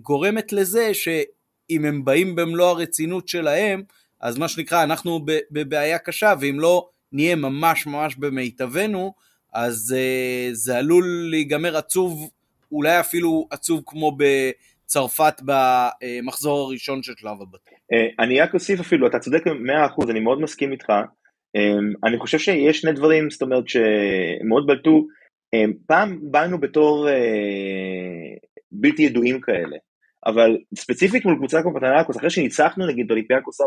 גורמת לזה שאם הם באים במלוא הרצינות שלהם, אז מה שנקרא, אנחנו בבעיה קשה, ואם לא נהיה ממש ממש במיטבנו, אז זה עלול להיגמר עצוב, אולי אפילו עצוב כמו בצרפת במחזור הראשון של שלב הבתים.
אני רק אוסיף אפילו, אתה צודק 100%, אני מאוד מסכים איתך, אני חושב שיש 2 דברים, זאת אומרת שמאוד בלטו, פעם באנו בתור בלתי ידועים כאלה, אבל ספציפית מול קבוצה כמו פנאתנייקוס, אחרי שניצחנו נגיד אולימפיאקוס 4-0,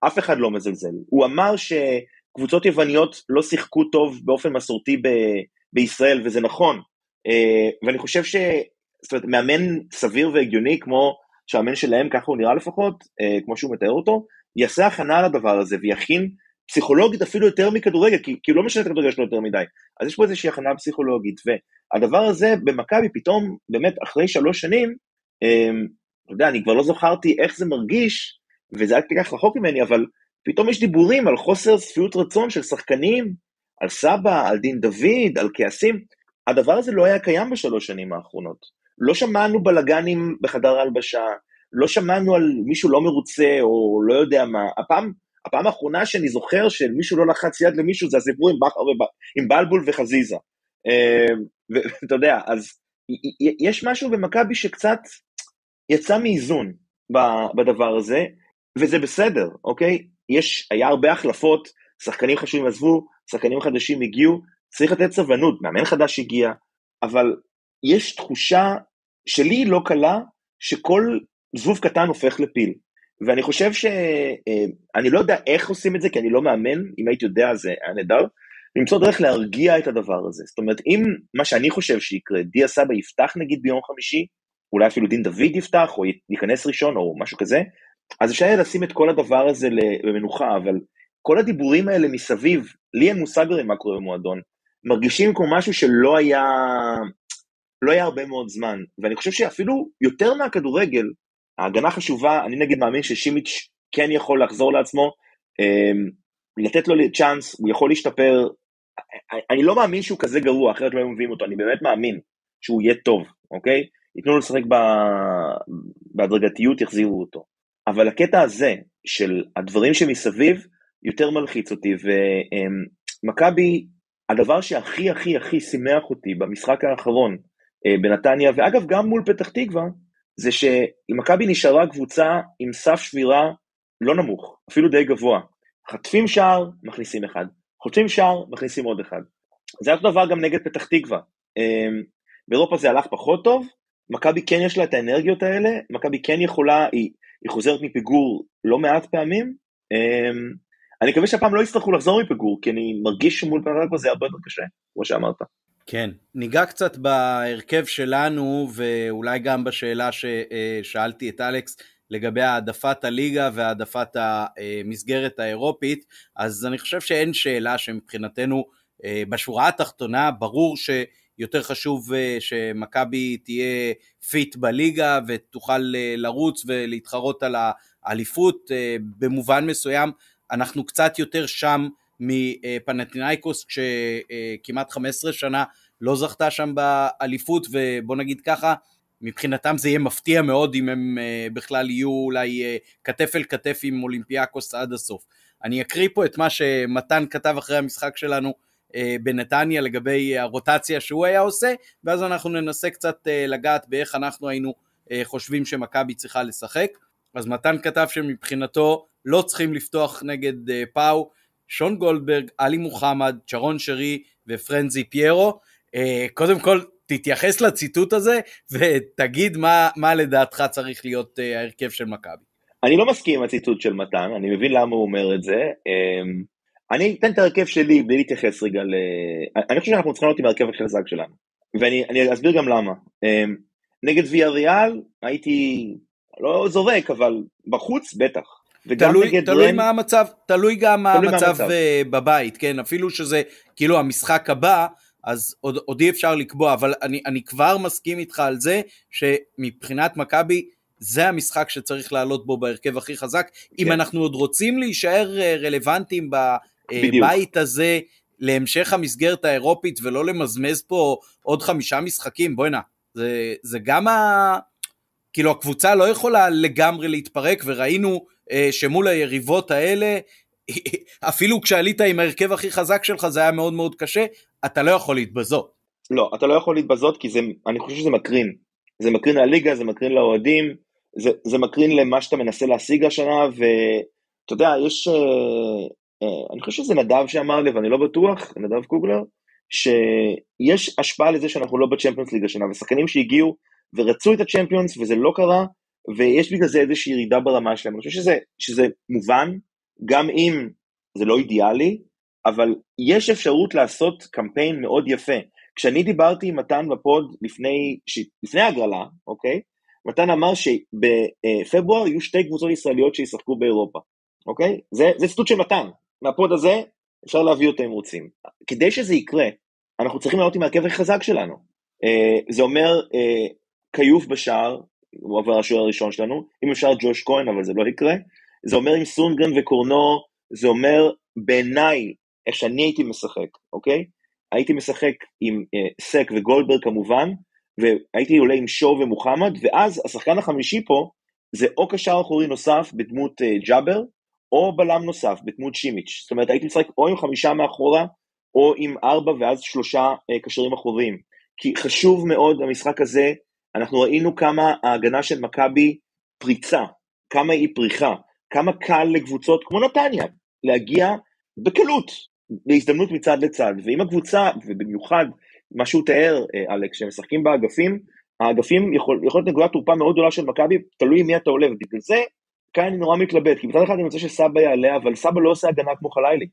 אף אחד לא מזלזל. הוא אמר שקבוצות יווניות לא שיחקו טוב באופן מסורתי בישראל, וזה נכון. ואני חושב זאת אומרת, מאמן סביר והגיוני, כמו שהמאמן שלהם, ככה הוא נראה לפחות, כמו שהוא מתאר אותו, יעשה הכנה לדבר הזה, ויכין פסיכולוגית אפילו יותר מכדורגל, כי הוא לא משנה את הכדורגל שלו יותר מדי. אז יש פה איזושהי הכנה פסיכולוגית, והדבר הזה במכבי פתאום, באמת אחרי 3 שנים, אתה יודע, אני כבר לא זוכרתי איך זה מרגיש, וזה היה כך רחוק ממני, אבל פתאום יש דיבורים על חוסר שפיות רצון של שחקנים, על סבא, על דין דוד, על כעסים. הדבר הזה לא היה קיים ב3 שנים האחרונות. לא שמענו בלגנים בחדר הלבשה, לא שמענו על מישהו לא מרוצה, או לא יודע מה. הפעם האחרונה שאני זוכר שמישהו לא לחץ יד למישהו, זה הסיפור עם בלבול וחזיזה. ואתה יודע, אז יש משהו במכבי שקצת יצא מאיזון בדבר הזה, וזה בסדר, אוקיי? היה הרבה החלפות, שחקנים חשובים עזבו, שחקנים חדשים הגיעו, צריך לתת סבלנות, מאמן חדש הגיע, אבל יש תחושה שלי לא קלה, שכל זבוב קטן הופך לפיל, ואני חושב אני לא יודע איך עושים את זה, כי אני לא מאמן, אם הייתי יודע זה היה נהדר, למצוא דרך להרגיע את הדבר הזה, זאת אומרת, אם מה שאני חושב שיקרה, דיה סבא יפתח נגיד ביום חמישי, אולי אפילו דין דוד יפתח, או ייכנס ראשון, או משהו כזה, אז אפשר לשים את כל הדבר הזה במנוחה, אבל כל הדיבורים האלה מסביב, לי אין מושג מה קורה במועדון, מרגישים כמו משהו שלא היה הרבה מאוד זמן, ואני חושב שאפילו יותר מהכדורגל, ההגנה חשובה, אני נגיד מאמין ששימיץ' כן יכול לחזור לעצמו, לתת לו צ'אנס, הוא יכול להשתפר, אני לא מאמין שהוא כזה גרוע, אחרת לא מביאים אותו, אני באמת מאמין שהוא יהיה טוב, אוקיי? ייתנו לו לשחק בהדרגתיות, יחזירו אותו. אבל הקטע הזה, של הדברים שמסביב, יותר מלחיץ אותי, ומכבי, הדבר שהכי הכי הכי שימח אותי, במשחק האחרון, בנתניה, ואגב גם מול פתח תקווה, זה שמכבי נשארה קבוצה עם סף שבירה לא נמוך, אפילו די גבוה. חטפים שער, מכניסים אחד. חוטפים שער, מכניסים עוד אחד. זה היה דבר גם נגד פתח תקווה. באירופה זה הלך פחות טוב, מכבי כן יש לה את האנרגיות האלה, מכבי כן יכולה, היא חוזרת מפיגור לא מעט פעמים, אני מקווה שהפעם לא יצטרכו לחזור מפיגור, כי אני מרגיש שמול פנאתנייקוס זה הרבה יותר קשה, כמו שאמרת. כן,
ניגע קצת בהרכב שלנו, ואולי גם בשאלה ששאלתי את אלכס, לגבי העדפת הליגה והעדפת המסגרת האירופית, אז אני חושב שאין שאלה שמבחינתנו בשורה התחתונה, ברור שיותר חשוב שמכבי תהיה פיט בליגה, ותוכל לרוץ ולהתחרות על האליפות, במובן מסוים אנחנו קצת יותר שם מפנאתינייקוס, שכמעט 15 שנה לא זכתה שם באליפות, ובוא נגיד ככה, מבחינתם זה יהיה מפתיע מאוד אם הם בכלל יהיו אולי כתף אל כתף עם אולימפיאקוס עד הסוף. אני אקריא פה את מה שמתן כתב אחרי המשחק שלנו בנתניה לגבי הרוטציה שהוא היה עושה, ואז אנחנו ננסה קצת לגעת באיך אנחנו היינו חושבים שמכבי צריכה לשחק. אז מתן כתב שמבחינתו לא צריכים לפתוח נגד פאו, שון גולדברג, אלי מוחמד, צ'רון שרי ופרנזי פיירו. קודם כל תתייחס לציטוט הזה ותגיד מה לדעתך צריך להיות ההרכב של מכבי.
אני לא מסכים עם הציטוט של מתן, אני מבין למה הוא אומר את זה. אני אתן את ההרכב שלי בלי להתייחס רגע אני חושב שאנחנו צריכים להיות עם ההרכב החזק שלנו, ואני אסביר גם למה. נגד ויאריאל הייתי לא זורק, אבל בחוץ בטח.
תלוי מה המצב, תלוי גם מה המצב בבית, כן, אפילו שזה כאילו המשחק הבא, אז עוד אי אפשר לקבוע, אבל אני כבר מסכים איתך על זה, שמבחינת מכבי, זה המשחק שצריך לעלות בו בהרכב הכי חזק, אם אנחנו עוד רוצים להישאר רלוונטיים בבית הזה, להמשך המסגרת האירופית, ולא למזמז פה עוד 5 משחקים, בואי נה, זה גם כאילו הקבוצה לא יכולה לגמרי להתפרק, וראינו שמול היריבות האלה, אפילו כשעלית עם ההרכב הכי חזק שלך, זה היה מאוד מאוד קשה, אתה לא יכול להתבזות.
לא, אתה לא יכול להתבזות, כי אני חושב שזה מקרין. זה מקרין לליגה, זה מקרין לאוהדים, זה מקרין למה שאתה מנסה להשיג השנה, ואתה יודע, אני חושב שזה נדב שאמר לי, ואני לא בטוח, נדב קוגלר, שיש השפעה לזה שאנחנו לא בצ'מפיונס ליג השנה, ושחקנים שהגיעו ורצו את הצ'מפיונס, וזה לא קרה, ויש בגלל זה איזושהי ירידה ברמה שלהם. אני חושב שזה מובן, גם אם זה לא אידיאלי, אבל יש אפשרות לעשות קמפיין מאוד יפה. כשאני דיברתי עם מתן בפוד לפני הגרלה, אוקיי? מתן אמר שבפברואר יהיו 2 קבוצות ישראליות שישחקו באירופה, אוקיי? זה ציטוט של מתן. מהפוד הזה אפשר להביא אותו אם רוצים. כדי שזה יקרה, אנחנו צריכים לעלות עם ההרכב הכי חזק שלנו. זה אומר קיוף בשער, הוא עבר השוער הראשון שלנו, אם אפשר ג'וש כהן, אבל זה לא יקרה. זה אומר עם סונגרן וקורנו, זה אומר בעיניי, איך שאני הייתי משחק, אוקיי? הייתי משחק עם סק וגולדברג כמובן, והייתי עולה עם שואו ומוחמד, ואז השחקן החמישי פה, זה או קשר אחורי נוסף בדמות ג'אבר, או בלם נוסף בדמות שימיץ'. זאת אומרת, הייתי משחק או עם 5 מאחורה, או עם 4 ואז 3 קשרים אחוריים. כי חשוב מאוד במשחק הזה, אנחנו ראינו כמה ההגנה של מכבי פריצה, כמה היא פריחה, כמה קל לקבוצות כמו נתניה, להגיע בקלות, בהזדמנות מצד לצד, ואם הקבוצה, ובמיוחד מה שהוא תיאר, אלכס, שהם משחקים באגפים, האגפים יכול להיות נקודת תורפה מאוד גדולה של מכבי, תלוי מי אתה עולה, ובגלל זה, כאן אני נורא מתלבט, כי מצד אחד אני רוצה שסבא יעלה, אבל סבא לא עושה הגנה כמו חלילי.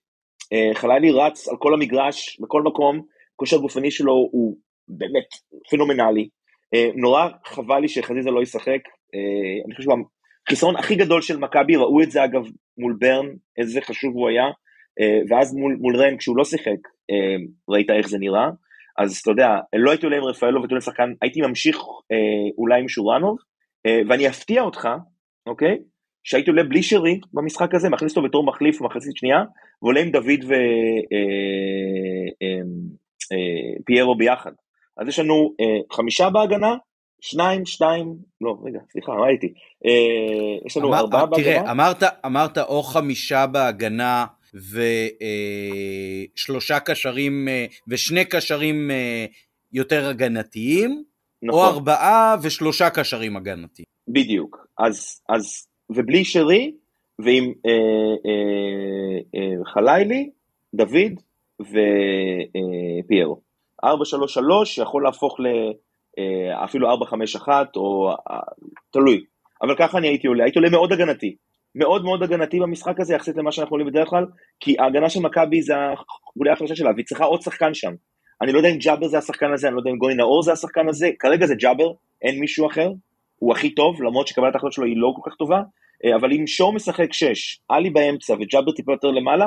חלילי רץ על כל המגרש, בכל מקום, כושר גופני שלו הוא באמת פנומנלי, נורא חבל לי שחזיזה לא ישחק, אני חושב שהחיסרון הכי גדול של מכבי, ראו את זה אגב מול ברן, איזה חשוב הוא היה, ואז מול רן כשהוא לא שיחק, ראית איך זה נראה, אז אתה יודע, לא הייתי עולה עם רפאלו והייתי עולה שחקן, הייתי ממשיך אולי עם שורנוב, ואני אפתיע אותך, אוקיי? שהייתי עולה בלי שרי במשחק הזה, מכניס אותו בתור מחליף במחצית שנייה, ועולה עם דוד ופיירו ביחד. אז יש לנו 5 בהגנה, 2, לא, רגע, סליחה, מה הייתי? יש לנו 4 בהגנה.
תראה, אמרת או 5 בהגנה, ו3 קשרים, ו2 קשרים יותר הגנתיים, נכון. או 4 ו3 קשרים הגנתיים.
בדיוק, אז ובלי שרי, ועם חלילי, דוד ופיירו. 4-3-3 שיכול להפוך אפילו 4-5-1, או תלוי. אבל ככה אני הייתי עולה מאוד הגנתי. מאוד מאוד הגנתי במשחק הזה, יחסית למה שאנחנו עולים בדרך כלל, כי ההגנה של מכבי זה אולי החלשה שלה, והיא צריכה עוד שחקן שם. אני לא יודע אם ג'אבר זה השחקן הזה, אני לא יודע אם גוני נאור זה השחקן הזה, כרגע זה ג'אבר, אין מישהו אחר, הוא הכי טוב, למרות שקבלת ההחלטות שלו היא לא כל כך טובה, אבל אם שואו משחק 6, עלי באמצע וג'אבר טיפה יותר למעלה,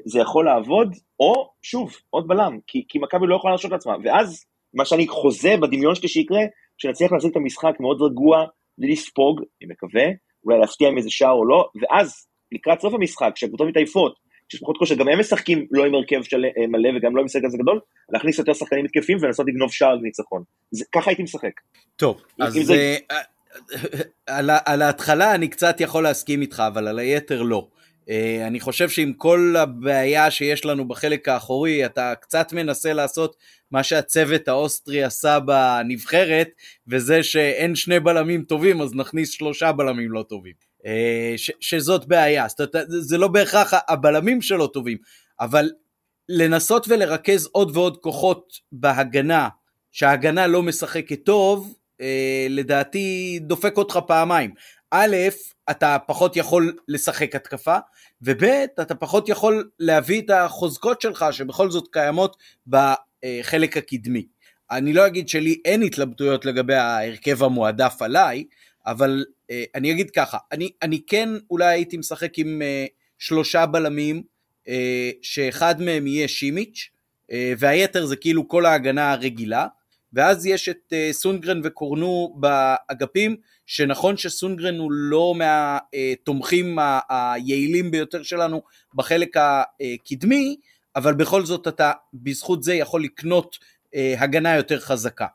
זה יכול לעבוד, או שוב, עוד בלם, כי מכבי לא יכולה להרשות לעצמה, ואז מה שאני חוזה בדמיון שלי שיקרה, שנצליח להחזיק את המשחק מאוד רגוע, בלי לספוג, אני מקווה, אולי להפתיע עם איזה שער או לא, ואז לקראת סוף המשחק, כשהקבוצות מתעייפות, שיש פחות כושר, גם הם משחקים לא עם הרכב מלא, וגם לא עם משחק כזה גדול, להכניס יותר שחקנים מתקפים, ולנסות לגנוב שער ניצחון. ככה הייתי משחק.
טוב, אז על ההתחלה אני קצת יכול להסכים איתך, אבל על היתר לא. אני חושב שעם כל הבעיה שיש לנו בחלק האחורי, אתה קצת מנסה לעשות מה שהצוות האוסטרי עשה בנבחרת, וזה שאין 2 בלמים טובים, אז נכניס 3 בלמים לא טובים. שזאת בעיה, זה לא בהכרח הבלמים שלו טובים, אבל לנסות ולרכז עוד ועוד כוחות בהגנה, שההגנה לא משחקת טוב, לדעתי דופק אותך פעמיים. א', אתה פחות יכול לשחק התקפה, וב', אתה פחות יכול להביא את החוזקות שלך, שבכל זאת קיימות בחלק הקדמי. אני לא אגיד שלי אין התלבטויות לגבי ההרכב המועדף עליי, אבל אני אגיד ככה, אני כן אולי הייתי משחק עם 3 בלמים, שאחד מהם יהיה שימיץ', והיתר זה כאילו כל ההגנה הרגילה, ואז יש את סונגרן וקורנו באגפים, שנכון שסונגרן הוא לא מהתומכים היעילים ביותר שלנו בחלק הקדמי, אבל בכל זאת אתה בזכות זה יכול לקנות הגנה יותר חזקה.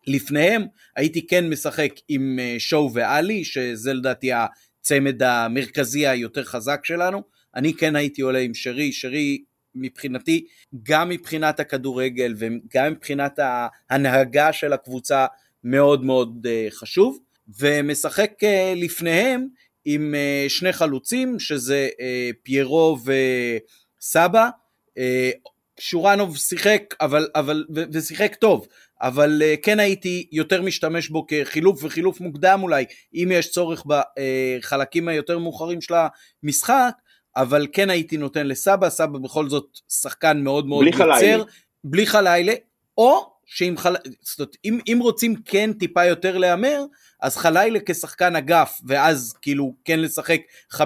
לפניהם הייתי כן משחק עם שואו ואלי, שזה לדעתי הצמד המרכזי היותר חזק שלנו, אני כן הייתי עולה עם שרי מבחינתי, גם מבחינת הכדורגל וגם מבחינת ההנהגה של הקבוצה מאוד מאוד חשוב, ומשחק לפניהם עם 2 חלוצים, שזה פיירו וסבא, שורנוב שיחק, ושיחק טוב, אבל כן הייתי יותר משתמש בו כחילוף וחילוף מוקדם אולי, אם יש צורך בחלקים היותר מאוחרים של המשחק, אבל כן הייתי נותן לסבא, סבא בכל זאת שחקן מאוד מאוד יוצר, בלי חלילה, או שאם רוצים כן טיפה יותר להמר, אז חלילה כשחקן אגף, ואז כאילו כן לשחק 5-3-2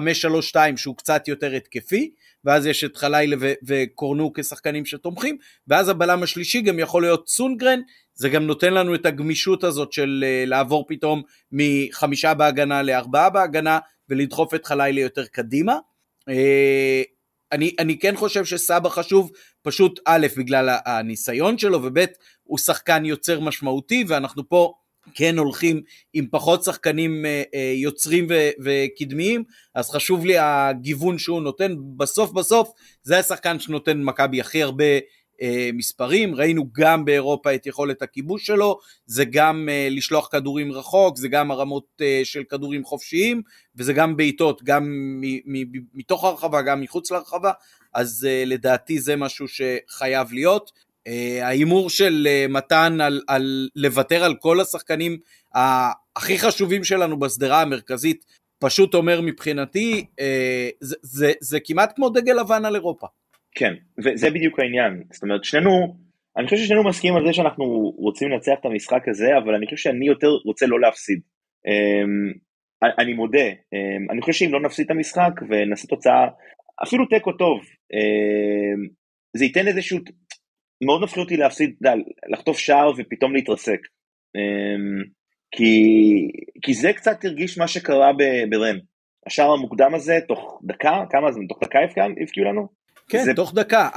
שהוא קצת יותר התקפי, ואז יש את חלילה וקורנו כשחקנים שתומכים, ואז הבלם השלישי גם יכול להיות סונגרן, זה גם נותן לנו את הגמישות הזאת של לעבור פתאום מ5 בהגנה ל4 בהגנה, ולדחוף את חלילה יותר קדימה. אני כן חושב שסבא חשוב, פשוט א', בגלל הניסיון שלו, וב', הוא שחקן יוצר משמעותי, ואנחנו פה כן הולכים עם פחות שחקנים יוצרים וקדמיים, אז חשוב לי הגיוון שהוא נותן, בסוף זה השחקן שנותן מכבי הכי הרבה מספרים, ראינו גם באירופה את יכולת הכיבוש שלו, זה גם לשלוח כדורים רחוק, זה גם הרמות של כדורים חופשיים, וזה גם בעיטות, גם מתוך הרחבה, גם מחוץ לרחבה, אז לדעתי זה משהו שחייב להיות. האימור של מתן על לוותר על כל השחקנים הכי חשובים שלנו בסדרה המרכזית, פשוט אומר מבחינתי, זה כמעט כמו דגל לבן על אירופה.
כן, וזה בדיוק העניין, זאת אומרת, אני חושב ששנינו מסכימים על זה שאנחנו רוצים לנצח את המשחק הזה, אבל אני חושב שאני יותר רוצה לא להפסיד. אני מודה, אני חושב שאם לא נפסיד את המשחק ונעשה תוצאה, אפילו תיקו טוב, זה ייתן איזשהו, מאוד מפחיד אותי להפסיד, לחטוף שער ופתאום להתרסק. כי זה קצת הרגיש מה שקרה ברן. השער המוקדם הזה, תוך דקה, כמה זה? תוך דקה הפקיעו לנו?
כן, תוך דקה.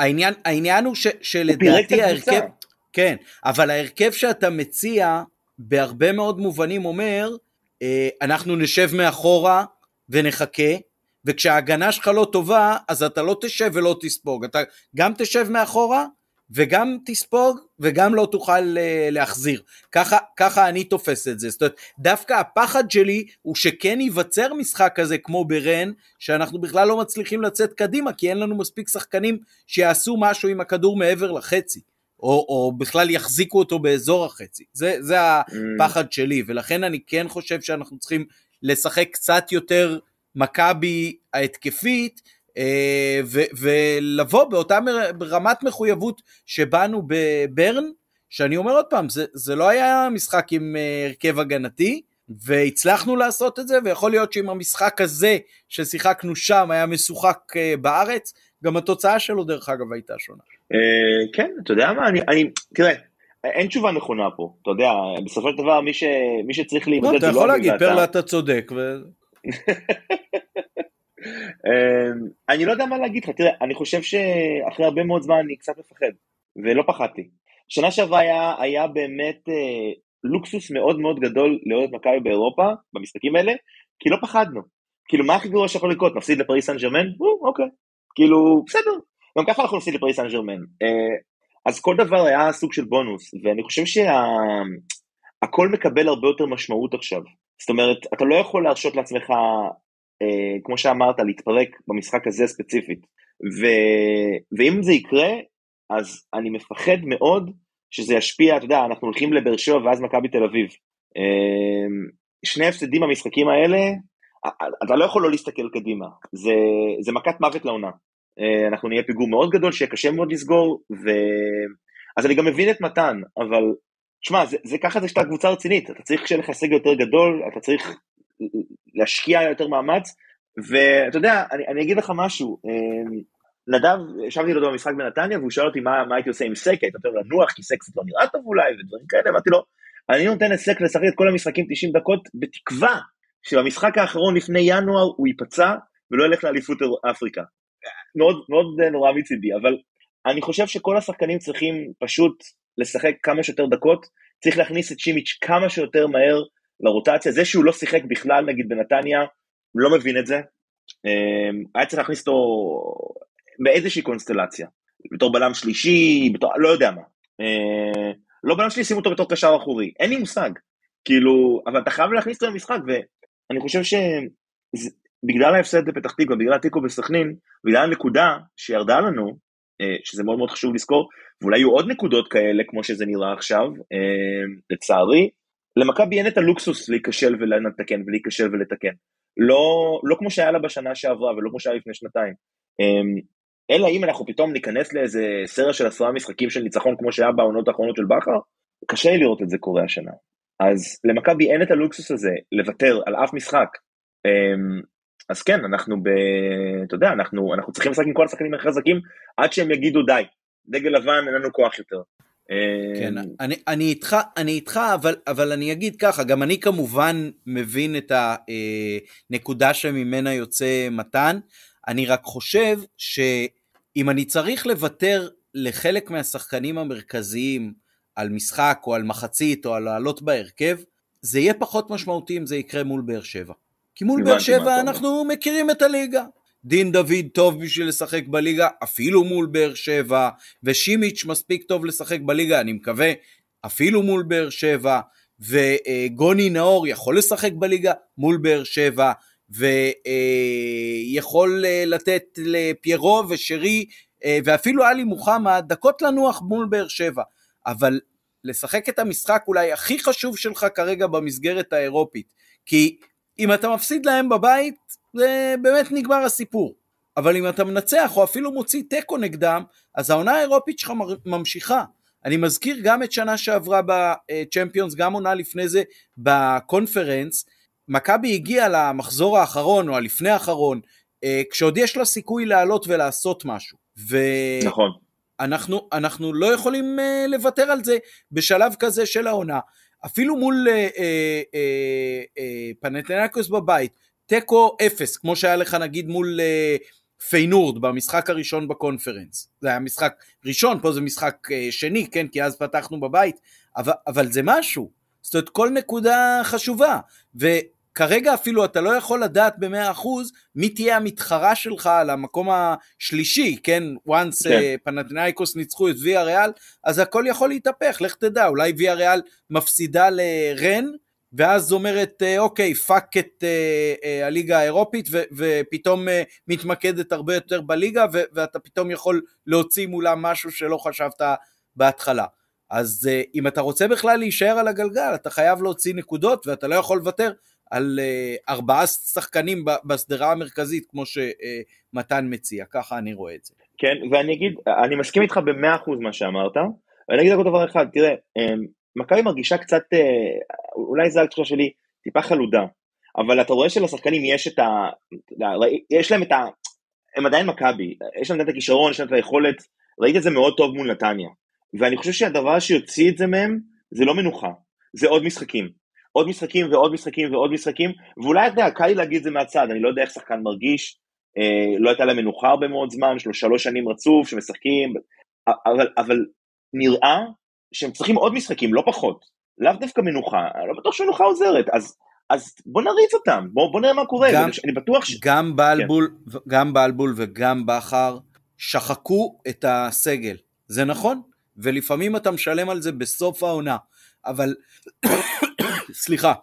העניין הוא שלדעתי ההרכב, כן, אבל ההרכב שאתה מציע, בהרבה מאוד מובנים אומר, אנחנו נשב מאחורה ונחכה, וכשההגנה שלך לא טובה, אז אתה לא תשב ולא תספוג, אתה גם תשב מאחורה, וגם תספוג, וגם לא תוכל להחזיר. ככה אני תופס את זה. זאת אומרת, דווקא הפחד שלי, הוא שכן ייווצר משחק כזה, כמו ברן, שאנחנו בכלל לא מצליחים לצאת קדימה, כי אין לנו מספיק שחקנים, שיעשו משהו עם הכדור מעבר לחצי, או בכלל יחזיקו אותו באזור החצי. זה הפחד שלי, ולכן אני כן חושב שאנחנו צריכים לשחק קצת יותר מכבי ההתקפית, ולבוא באותה רמת מחויבות שבאנו בברן, שאני אומר עוד פעם, זה לא היה משחק עם הרכב הגנתי, והצלחנו לעשות את זה, ויכול להיות שאם המשחק הזה ששיחקנו שם היה משוחק בארץ, גם התוצאה שלו דרך אגב הייתה שונה.
כן, אתה יודע מה, תראה, אין תשובה נכונה פה, אתה יודע, בסופו של דבר מי שצריך להתמודד,
אתה יכול להגיד, פרלה אתה צודק,
אני לא יודע מה להגיד לך, תראה, אני חושב שאחרי הרבה מאוד זמן אני קצת מפחד, ולא פחדתי. שנה שעברה היה באמת לוקסוס מאוד מאוד גדול לאוהד מכבי באירופה, במשחקים האלה, כי לא פחדנו. כאילו, מה הכי גרוע שיכול לקרות? נפסיד לפריס סן ז'רמן? אוקיי. כאילו, בסדר. גם ככה אנחנו נפסיד לפריס סן ז'רמן. אז כל דבר היה סוג של בונוס, ואני חושב שהכל מקבל הרבה יותר משמעות עכשיו. זאת אומרת, אתה לא יכול להרשות לעצמך, כמו שאמרת, להתפרק במשחק הזה ספציפית. ואם זה יקרה, אז אני מפחד מאוד שזה ישפיע, אתה יודע, אנחנו הולכים לבאר שבע ואז מכבי תל אביב. שני הפסדים במשחקים האלה, אתה לא יכול לא להסתכל קדימה. זה מכת מוות לעונה. אנחנו נהיה פיגור מאוד גדול, שיהיה קשה מאוד לסגור, אז אני גם מבין את מתן, אבל, תשמע, זה ככה זה שאתה קבוצה רצינית, אתה צריך שיהיה לך סגל יותר גדול, אתה צריך להשקיע יותר מאמץ, ואתה יודע, אני אגיד לך משהו, נדב, ישבתי לו במשחק בנתניה, והוא שאל אותי מה הייתי עושה עם סק, הייתי יותר לנוח, כי סק קצת לא נראה טוב אולי, ודברים כאלה, אמרתי לו, אני נותן לסק לשחק את כל המשחקים 90 דקות, בתקווה שבמשחק האחרון לפני ינואר הוא ייפצע, ולא ילך לאליפות אפריקה. מאוד, מאוד נורא מצידי, אבל אני חושב שכל השחקנים צריכים פשוט לשחק כמה שיותר דקות, צריך להכניס את שימיץ' כמה שיותר מהר לרוטציה, זה שהוא לא שיחק בכלל, נגיד בנתניה, לא מבין את זה, היה צריך להכניס אותו באיזושהי קונסטלציה, בתור בלם שלישי, לא יודע מה, לא בלם שלישי, שימו אותו בתור קשר אחורי, אין לי מושג, כאילו, אבל אתה חייב להכניס אותו למשחק, ואני חושב שבגלל ההפסד בפתח תקווה, בגלל התיקו בסכנין, בגלל הנקודה שירדה לנו, שזה מאוד מאוד חשוב לזכור, ואולי יהיו עוד נקודות כאלה, כמו שזה נראה עכשיו, לצערי, למכבי אין את הלוקסוס להיכשל ולתקן, ולהיכשל ולתקן. לא כמו שהיה לה בשנה שעברה, ולא כמו שהיה לפני שנתיים. אלא אם אנחנו פתאום ניכנס לאיזה סריה של 10 משחקים של ניצחון, כמו שהיה בעונות האחרונות של בכר, קשה לראות את זה קורה השנה. אז למכבי אין את הלוקסוס הזה, לוותר על אף משחק. אז כן, אתה יודע, אנחנו צריכים לשחק עם כל השחקנים החזקים, עד שהם יגידו די, דגל לבן אין לנו כוח יותר.
כן, אני איתך, אבל אני אגיד ככה, גם אני כמובן מבין את הנקודה שממנה יוצא מתן, אני רק חושב שאם אני צריך לוותר לחלק מהשחקנים המרכזיים על משחק או על מחצית או על לעלות בהרכב, זה יהיה פחות משמעותי אם זה יקרה מול באר שבע. כי מול באר שבע אנחנו מכירים את הליגה. דין דוד טוב בשביל לשחק בליגה, אפילו מול באר שבע, ושימיץ' מספיק טוב לשחק בליגה, אני מקווה, אפילו מול באר שבע, וגוני נאור יכול לשחק בליגה מול באר שבע, ויכול לתת לפיירו ושרי, ואפילו עלי מוחמד, דקות לנוח מול באר שבע, אבל לשחק את המשחק אולי הכי חשוב שלך כרגע במסגרת האירופית, כי אם אתה מפסיד להם בבית, זה באמת נגמר הסיפור, אבל אם אתה מנצח או אפילו מוציא טקו נגדם, אז העונה האירופית שלך ממשיכה. אני מזכיר גם את שנה שעברה בצ'מפיונס, גם עונה לפני זה בקונפרנס, מכבי הגיעה למחזור האחרון או הלפני האחרון, כשעוד יש לה סיכוי לעלות ולעשות משהו.
נכון.
אנחנו לא יכולים לוותר על זה בשלב כזה של העונה. אפילו מול פנאתינייקוס בבית, טקו 0, כמו שהיה לך נגיד מול פיינורד במשחק הראשון בקונפרנס. זה היה משחק ראשון, פה זה משחק שני, כן, כי אז פתחנו בבית, אבל זה משהו. זאת אומרת, כל נקודה חשובה, וכרגע אפילו אתה לא יכול לדעת ב100% מי תהיה המתחרה שלך על המקום השלישי, כן, once פנאתינייקוס ניצחו את ויאריאל, אז הכל יכול להתהפך, לך תדע, אולי ויאריאל מפסידה לרן, ואז אומרת, אוקיי, פאק את הליגה האירופית, ופתאום מתמקדת הרבה יותר בליגה, ואתה פתאום יכול להוציא מולה משהו שלא חשבת בהתחלה. אז אם אתה רוצה בכלל להישאר על הגלגל, אתה חייב להוציא נקודות, ואתה לא יכול לוותר על 4 שחקנים בסדרה המרכזית, כמו שמתן מציע, ככה אני רואה את זה.
כן, ואני אגיד, אני מסכים איתך ב100% מה שאמרת, ואני אגיד לך דבר אחד, תראה, מכבי מרגישה קצת, אולי זה התחושה שלי, טיפה חלודה, אבל אתה רואה שלשחקנים יש להם הם עדיין מכבי, יש להם את הכישרון, יש להם את היכולת, ראית את זה מאוד טוב מול נתניה, ואני חושב שהדבר שיוציא את זה מהם, זה לא מנוחה, זה עוד משחקים, עוד משחקים ועוד משחקים ועוד משחקים, ואולי אתה יודע, קל לי להגיד את זה מהצד, אני לא יודע איך שחקן מרגיש, לא הייתה להם מנוחה הרבה מאוד זמן, 3 שנים רצוף שמשחקים, אבל נראה שהם צריכים עוד משחקים, לא פחות, לאו דווקא מנוחה, לא בטוח שמנוחה עוזרת, אז בוא נריץ אותם, בוא נראה מה קורה, אני בטוח
גם בלבול וגם בחר שחקו את הסגל, זה נכון, ולפעמים אתה משלם על זה בסוף העונה, אבל סליחה,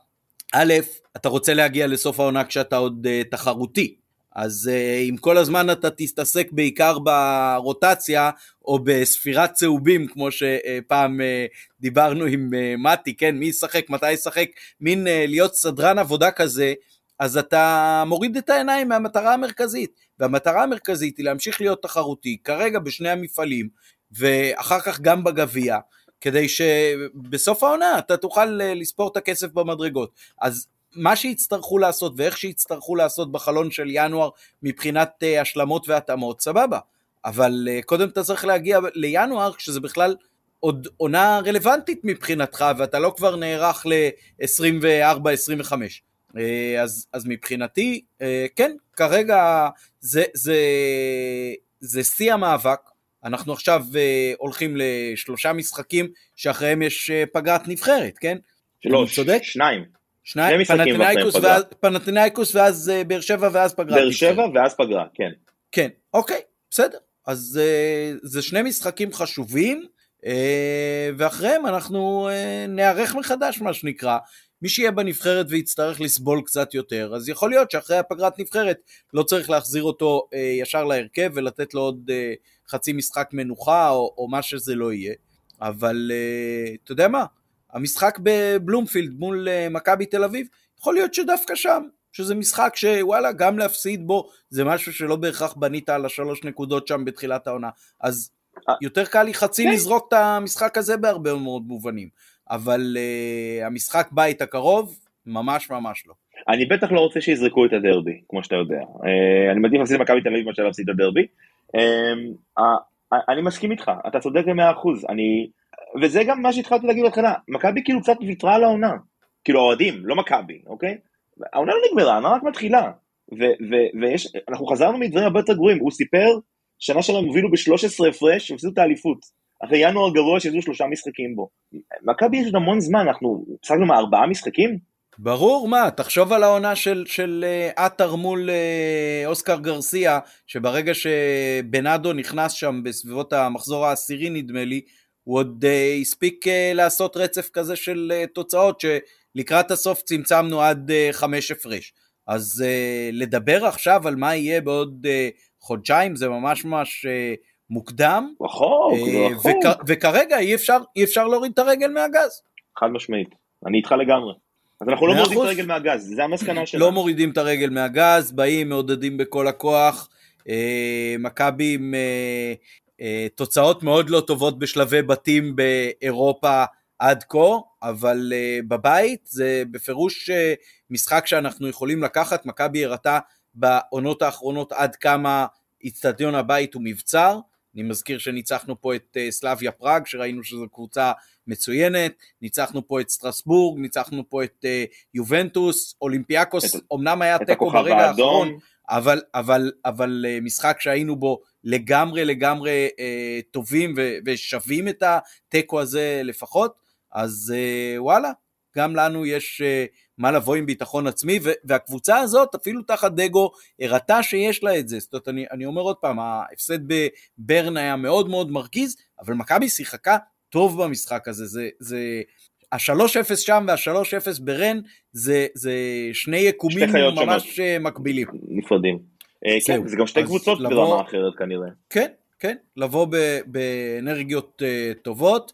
א', אתה רוצה להגיע לסוף העונה כשאתה עוד תחרותי, אז אם כל הזמן אתה תסתעסק בעיקר ברוטציה, או בספירת צהובים, כמו שפעם דיברנו עם מתי, כן, מי ישחק, מתי ישחק, מין להיות סדרן עבודה כזה, אז אתה מוריד את העיניים מהמטרה המרכזית, והמטרה המרכזית היא להמשיך להיות תחרותי, כרגע בשני המפעלים, ואחר כך גם בגביע, כדי שבסוף העונה אתה תוכל לספור את הכסף במדרגות. אז מה שיצטרכו לעשות ואיך שיצטרכו לעשות בחלון של ינואר מבחינת השלמות והתאמות, סבבה. אבל קודם אתה צריך להגיע לינואר כשזה בכלל עוד עונה רלוונטית מבחינתך, ואתה לא כבר נערך ל-24-25. אז מבחינתי, כן, כרגע זה שיא המאבק. אנחנו עכשיו הולכים ל3 משחקים שאחריהם יש פגרת נבחרת, כן?
2 משחקים
פנאתנייקוס ואז באר שבע ואז פגרה.
באר שבע ואז פגרה, כן.
כן, אוקיי, בסדר. אז זה 2 משחקים חשובים, ואחריהם אנחנו נערך מחדש מה שנקרא. מי שיהיה בנבחרת ויצטרך לסבול קצת יותר, אז יכול להיות שאחרי הפגרת נבחרת לא צריך להחזיר אותו ישר להרכב ולתת לו עוד חצי משחק מנוחה או מה שזה לא יהיה. אבל אתה יודע מה? המשחק בבלומפילד מול מכבי תל אביב, יכול להיות שדווקא שם, שזה משחק שוואלה, גם להפסיד בו, זה משהו שלא בהכרח בנית על 3 נקודות שם בתחילת העונה, אז יותר קל לי חצי לזרוק את המשחק הזה בהרבה מאוד מובנים, אבל המשחק בית הקרוב, ממש ממש לא.
אני בטח לא רוצה שיזרקו את הדרבי, כמו שאתה יודע, אני מעדיף להפסיד מכבי תל אביב מאשר להפסיד את הדרבי, אני מסכים איתך, אתה צודק ב100%, וזה גם מה שהתחלתי להגיד בהתחלה, מכבי כאילו קצת ויתרה על העונה, כאילו אוהדים, לא מכבי, אוקיי? העונה לא נגמרה, העונה רק מתחילה, ואנחנו חזרנו מדברים הרבה יותר גרועים, הוא סיפר שנה שלהם הובילו ב-13 הפרש, הפסידו את האליפות. אחרי ינואר גרוע שהיו 3 משחקים בו. מכבי יש עוד המון זמן, אנחנו שחקנו 4 משחקים?
ברור, מה, תחשוב על העונה של אתר מול אוסקר גרסיה, שברגע שבנאדו נכנס שם בסביבות המחזור העשירי נדמה לי, הוא עוד הספיק לעשות רצף כזה של תוצאות, שלקראת הסוף צמצמנו עד 5 הפרש. אז לדבר עכשיו על מה יהיה בעוד חודשיים, זה ממש ממש מוקדם, וכרגע אי אפשר להוריד את הרגל מהגז.
חד משמעית, אני איתך לגמרי. אז אנחנו לא מורידים את הרגל מהגז, זה המסקנה שלנו.
לא מורידים את הרגל מהגז, באים, מעודדים בכל הכוח, מכבי עם תוצאות מאוד לא טובות בשלבי בתים באירופה עד כה, אבל בבית זה בפירוש משחק שאנחנו יכולים לקחת. מכבי הראתה בעונות האחרונות עד כמה אצטדיון הבית הוא מבצר. אני מזכיר שניצחנו פה את סלאביה פראג, שראינו שזו קבוצה מצוינת, ניצחנו פה את סטרסבורג, ניצחנו פה את יובנטוס, אולימפיאקוס, אמנם היה תיקו ברגע האחרון, אבל משחק שהיינו בו לגמרי טובים ושווים את התיקו הזה לפחות, אז וואלה, גם לנו יש מה לבוא עם ביטחון עצמי, והקבוצה הזאת אפילו תחת דגו הראתה שיש לה את זה. זאת אומרת, אני אומר עוד פעם, ההפסד בברן היה מאוד מאוד מרגיז, אבל מכבי שיחקה טוב במשחק הזה, זה ה-3-0 שם וה-3-0 ברן, זה שני יקומים ממש מקבילים.
נפרדים. כן, זה גם שתי קבוצות ברמה אחרת כנראה.
כן, לבוא באנרגיות טובות.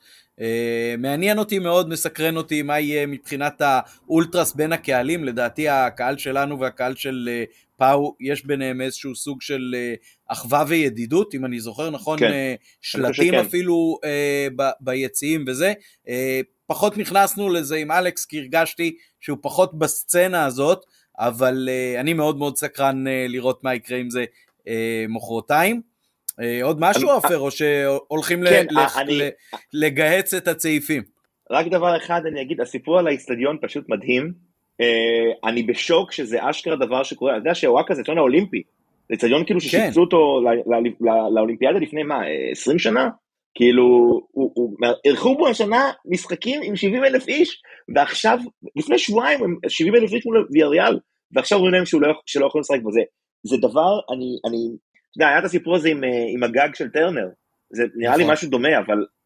מעניין אותי מאוד, מסקרן אותי מה יהיה מבחינת האולטרס בין הקהלים. לדעתי הקהל שלנו והקהל של פאו יש ביניהם איזשהו סוג של אחווה וידידות, אם אני זוכר נכון, שלטים אפילו ביציעים וזה. פחות נכנסנו לזה עם אלכס, כי הרגשתי שהוא פחות בסצנה הזאת, אבל אני מאוד מאוד סקרן לראות מה יקרה עם זה מחרתיים. עוד משהו עופר, או שהולכים לגהץ את הצעיפים?
רק דבר אחד אני אגיד, הסיפור על האצטדיון פשוט מדהים, אני בשוק שזה אשכרה דבר שקורה, אתה יודע שהוואק הזה, צ'ון האולימפי, זה אצטדיון כאילו ששיפצו אותו לאולימפיאדה לפני מה, 20 שנה? כאילו, ערכו בו השנה משחקים עם 70,000 איש, ועכשיו, לפני שבועיים, 70,000 איש מול ויאריאל, ועכשיו רואים להם שלא יכולים לשחק בזה. זה דבר, אתה יודע, היה את הסיפור הזה עם הגג של טרנר, זה נראה לי משהו דומה,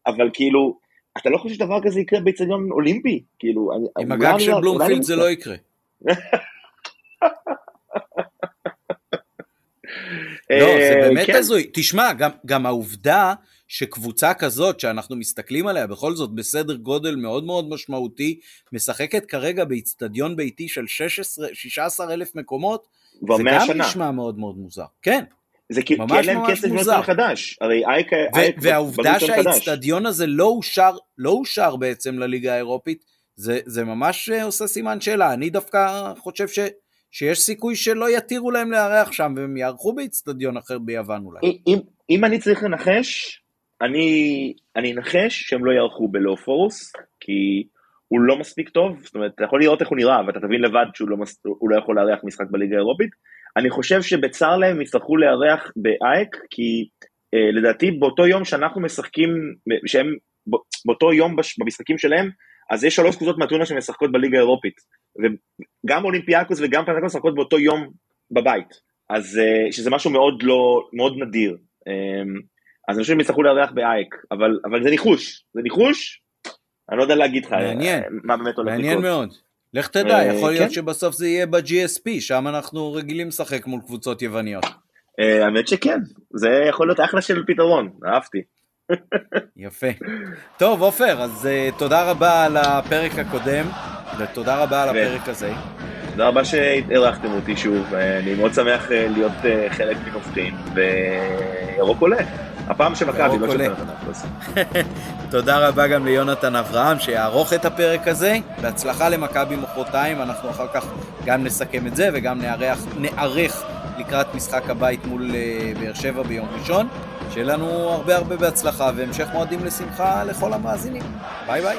אבל כאילו, אתה לא חושב שדבר כזה יקרה באצטדיון אולימפי? כאילו,
עם הגג של בלומפילד זה לא יקרה. לא, זה באמת הזוי. תשמע, גם העובדה שקבוצה כזאת שאנחנו מסתכלים עליה בכל זאת בסדר גודל מאוד מאוד משמעותי, משחקת כרגע באצטדיון ביתי של 16,000 מקומות, זה גם נשמע מאוד מאוד מוזר. כן.
זה כי אין להם כסף מוזר חדש.
והעובדה שהאצטדיון הזה לא אושר בעצם לליגה האירופית, זה ממש עושה סימן שאלה. אני דווקא חושב שיש סיכוי שלא יתירו להם לארח שם, והם יערכו באצטדיון אחר ביוון אולי.
אם אני צריך לנחש, אני אנחש שהם לא יערכו בלאופורוס, כי הוא לא מספיק טוב, זאת אומרת, אתה יכול לראות איך הוא נראה, ואתה תבין לבד שהוא לא יכול לארח משחק בליגה האירופית. אני חושב שבצער להם יצטרכו לארח באייק, כי לדעתי באותו יום שאנחנו משחקים, שהם באותו יום במשחקים שלהם, אז יש 3 קבוצות מהטונה שמשחקות בליגה האירופית, וגם אולימפיאקוס וגם פנאתינייקוס משחקות באותו יום בבית, אז שזה משהו מאוד נדיר, אז אני חושב שהם יצטרכו לארח באייק, אבל זה ניחוש, אני לא יודע להגיד לך, מה באמת הולך לקרות.
מעניין מאוד. לך תדע, יכול להיות שבסוף זה יהיה ב-GSP, שם אנחנו רגילים לשחק מול קבוצות יווניות.
האמת שכן, זה יכול להיות אחלה של פתרון, אהבתי.
יפה. טוב, עופר, אז תודה רבה על הפרק הקודם, ותודה רבה על הפרק הזה.
תודה רבה שהתארחתם אותי שוב, אני מאוד שמח להיות חלק מנובחים, וירוק עולה. הפעם שמכבי, לא שנתן.
תודה רבה גם ליונתן אברהם שיערוך את הפרק הזה, בהצלחה למכבי מחרתיים, אנחנו אחר כך גם נסכם את זה וגם נערך לקראת משחק הבית מול באר שבע ביום ראשון, שיהיה לנו הרבה בהצלחה והמשך מועדים לשמחה לכל המאזינים. ביי ביי.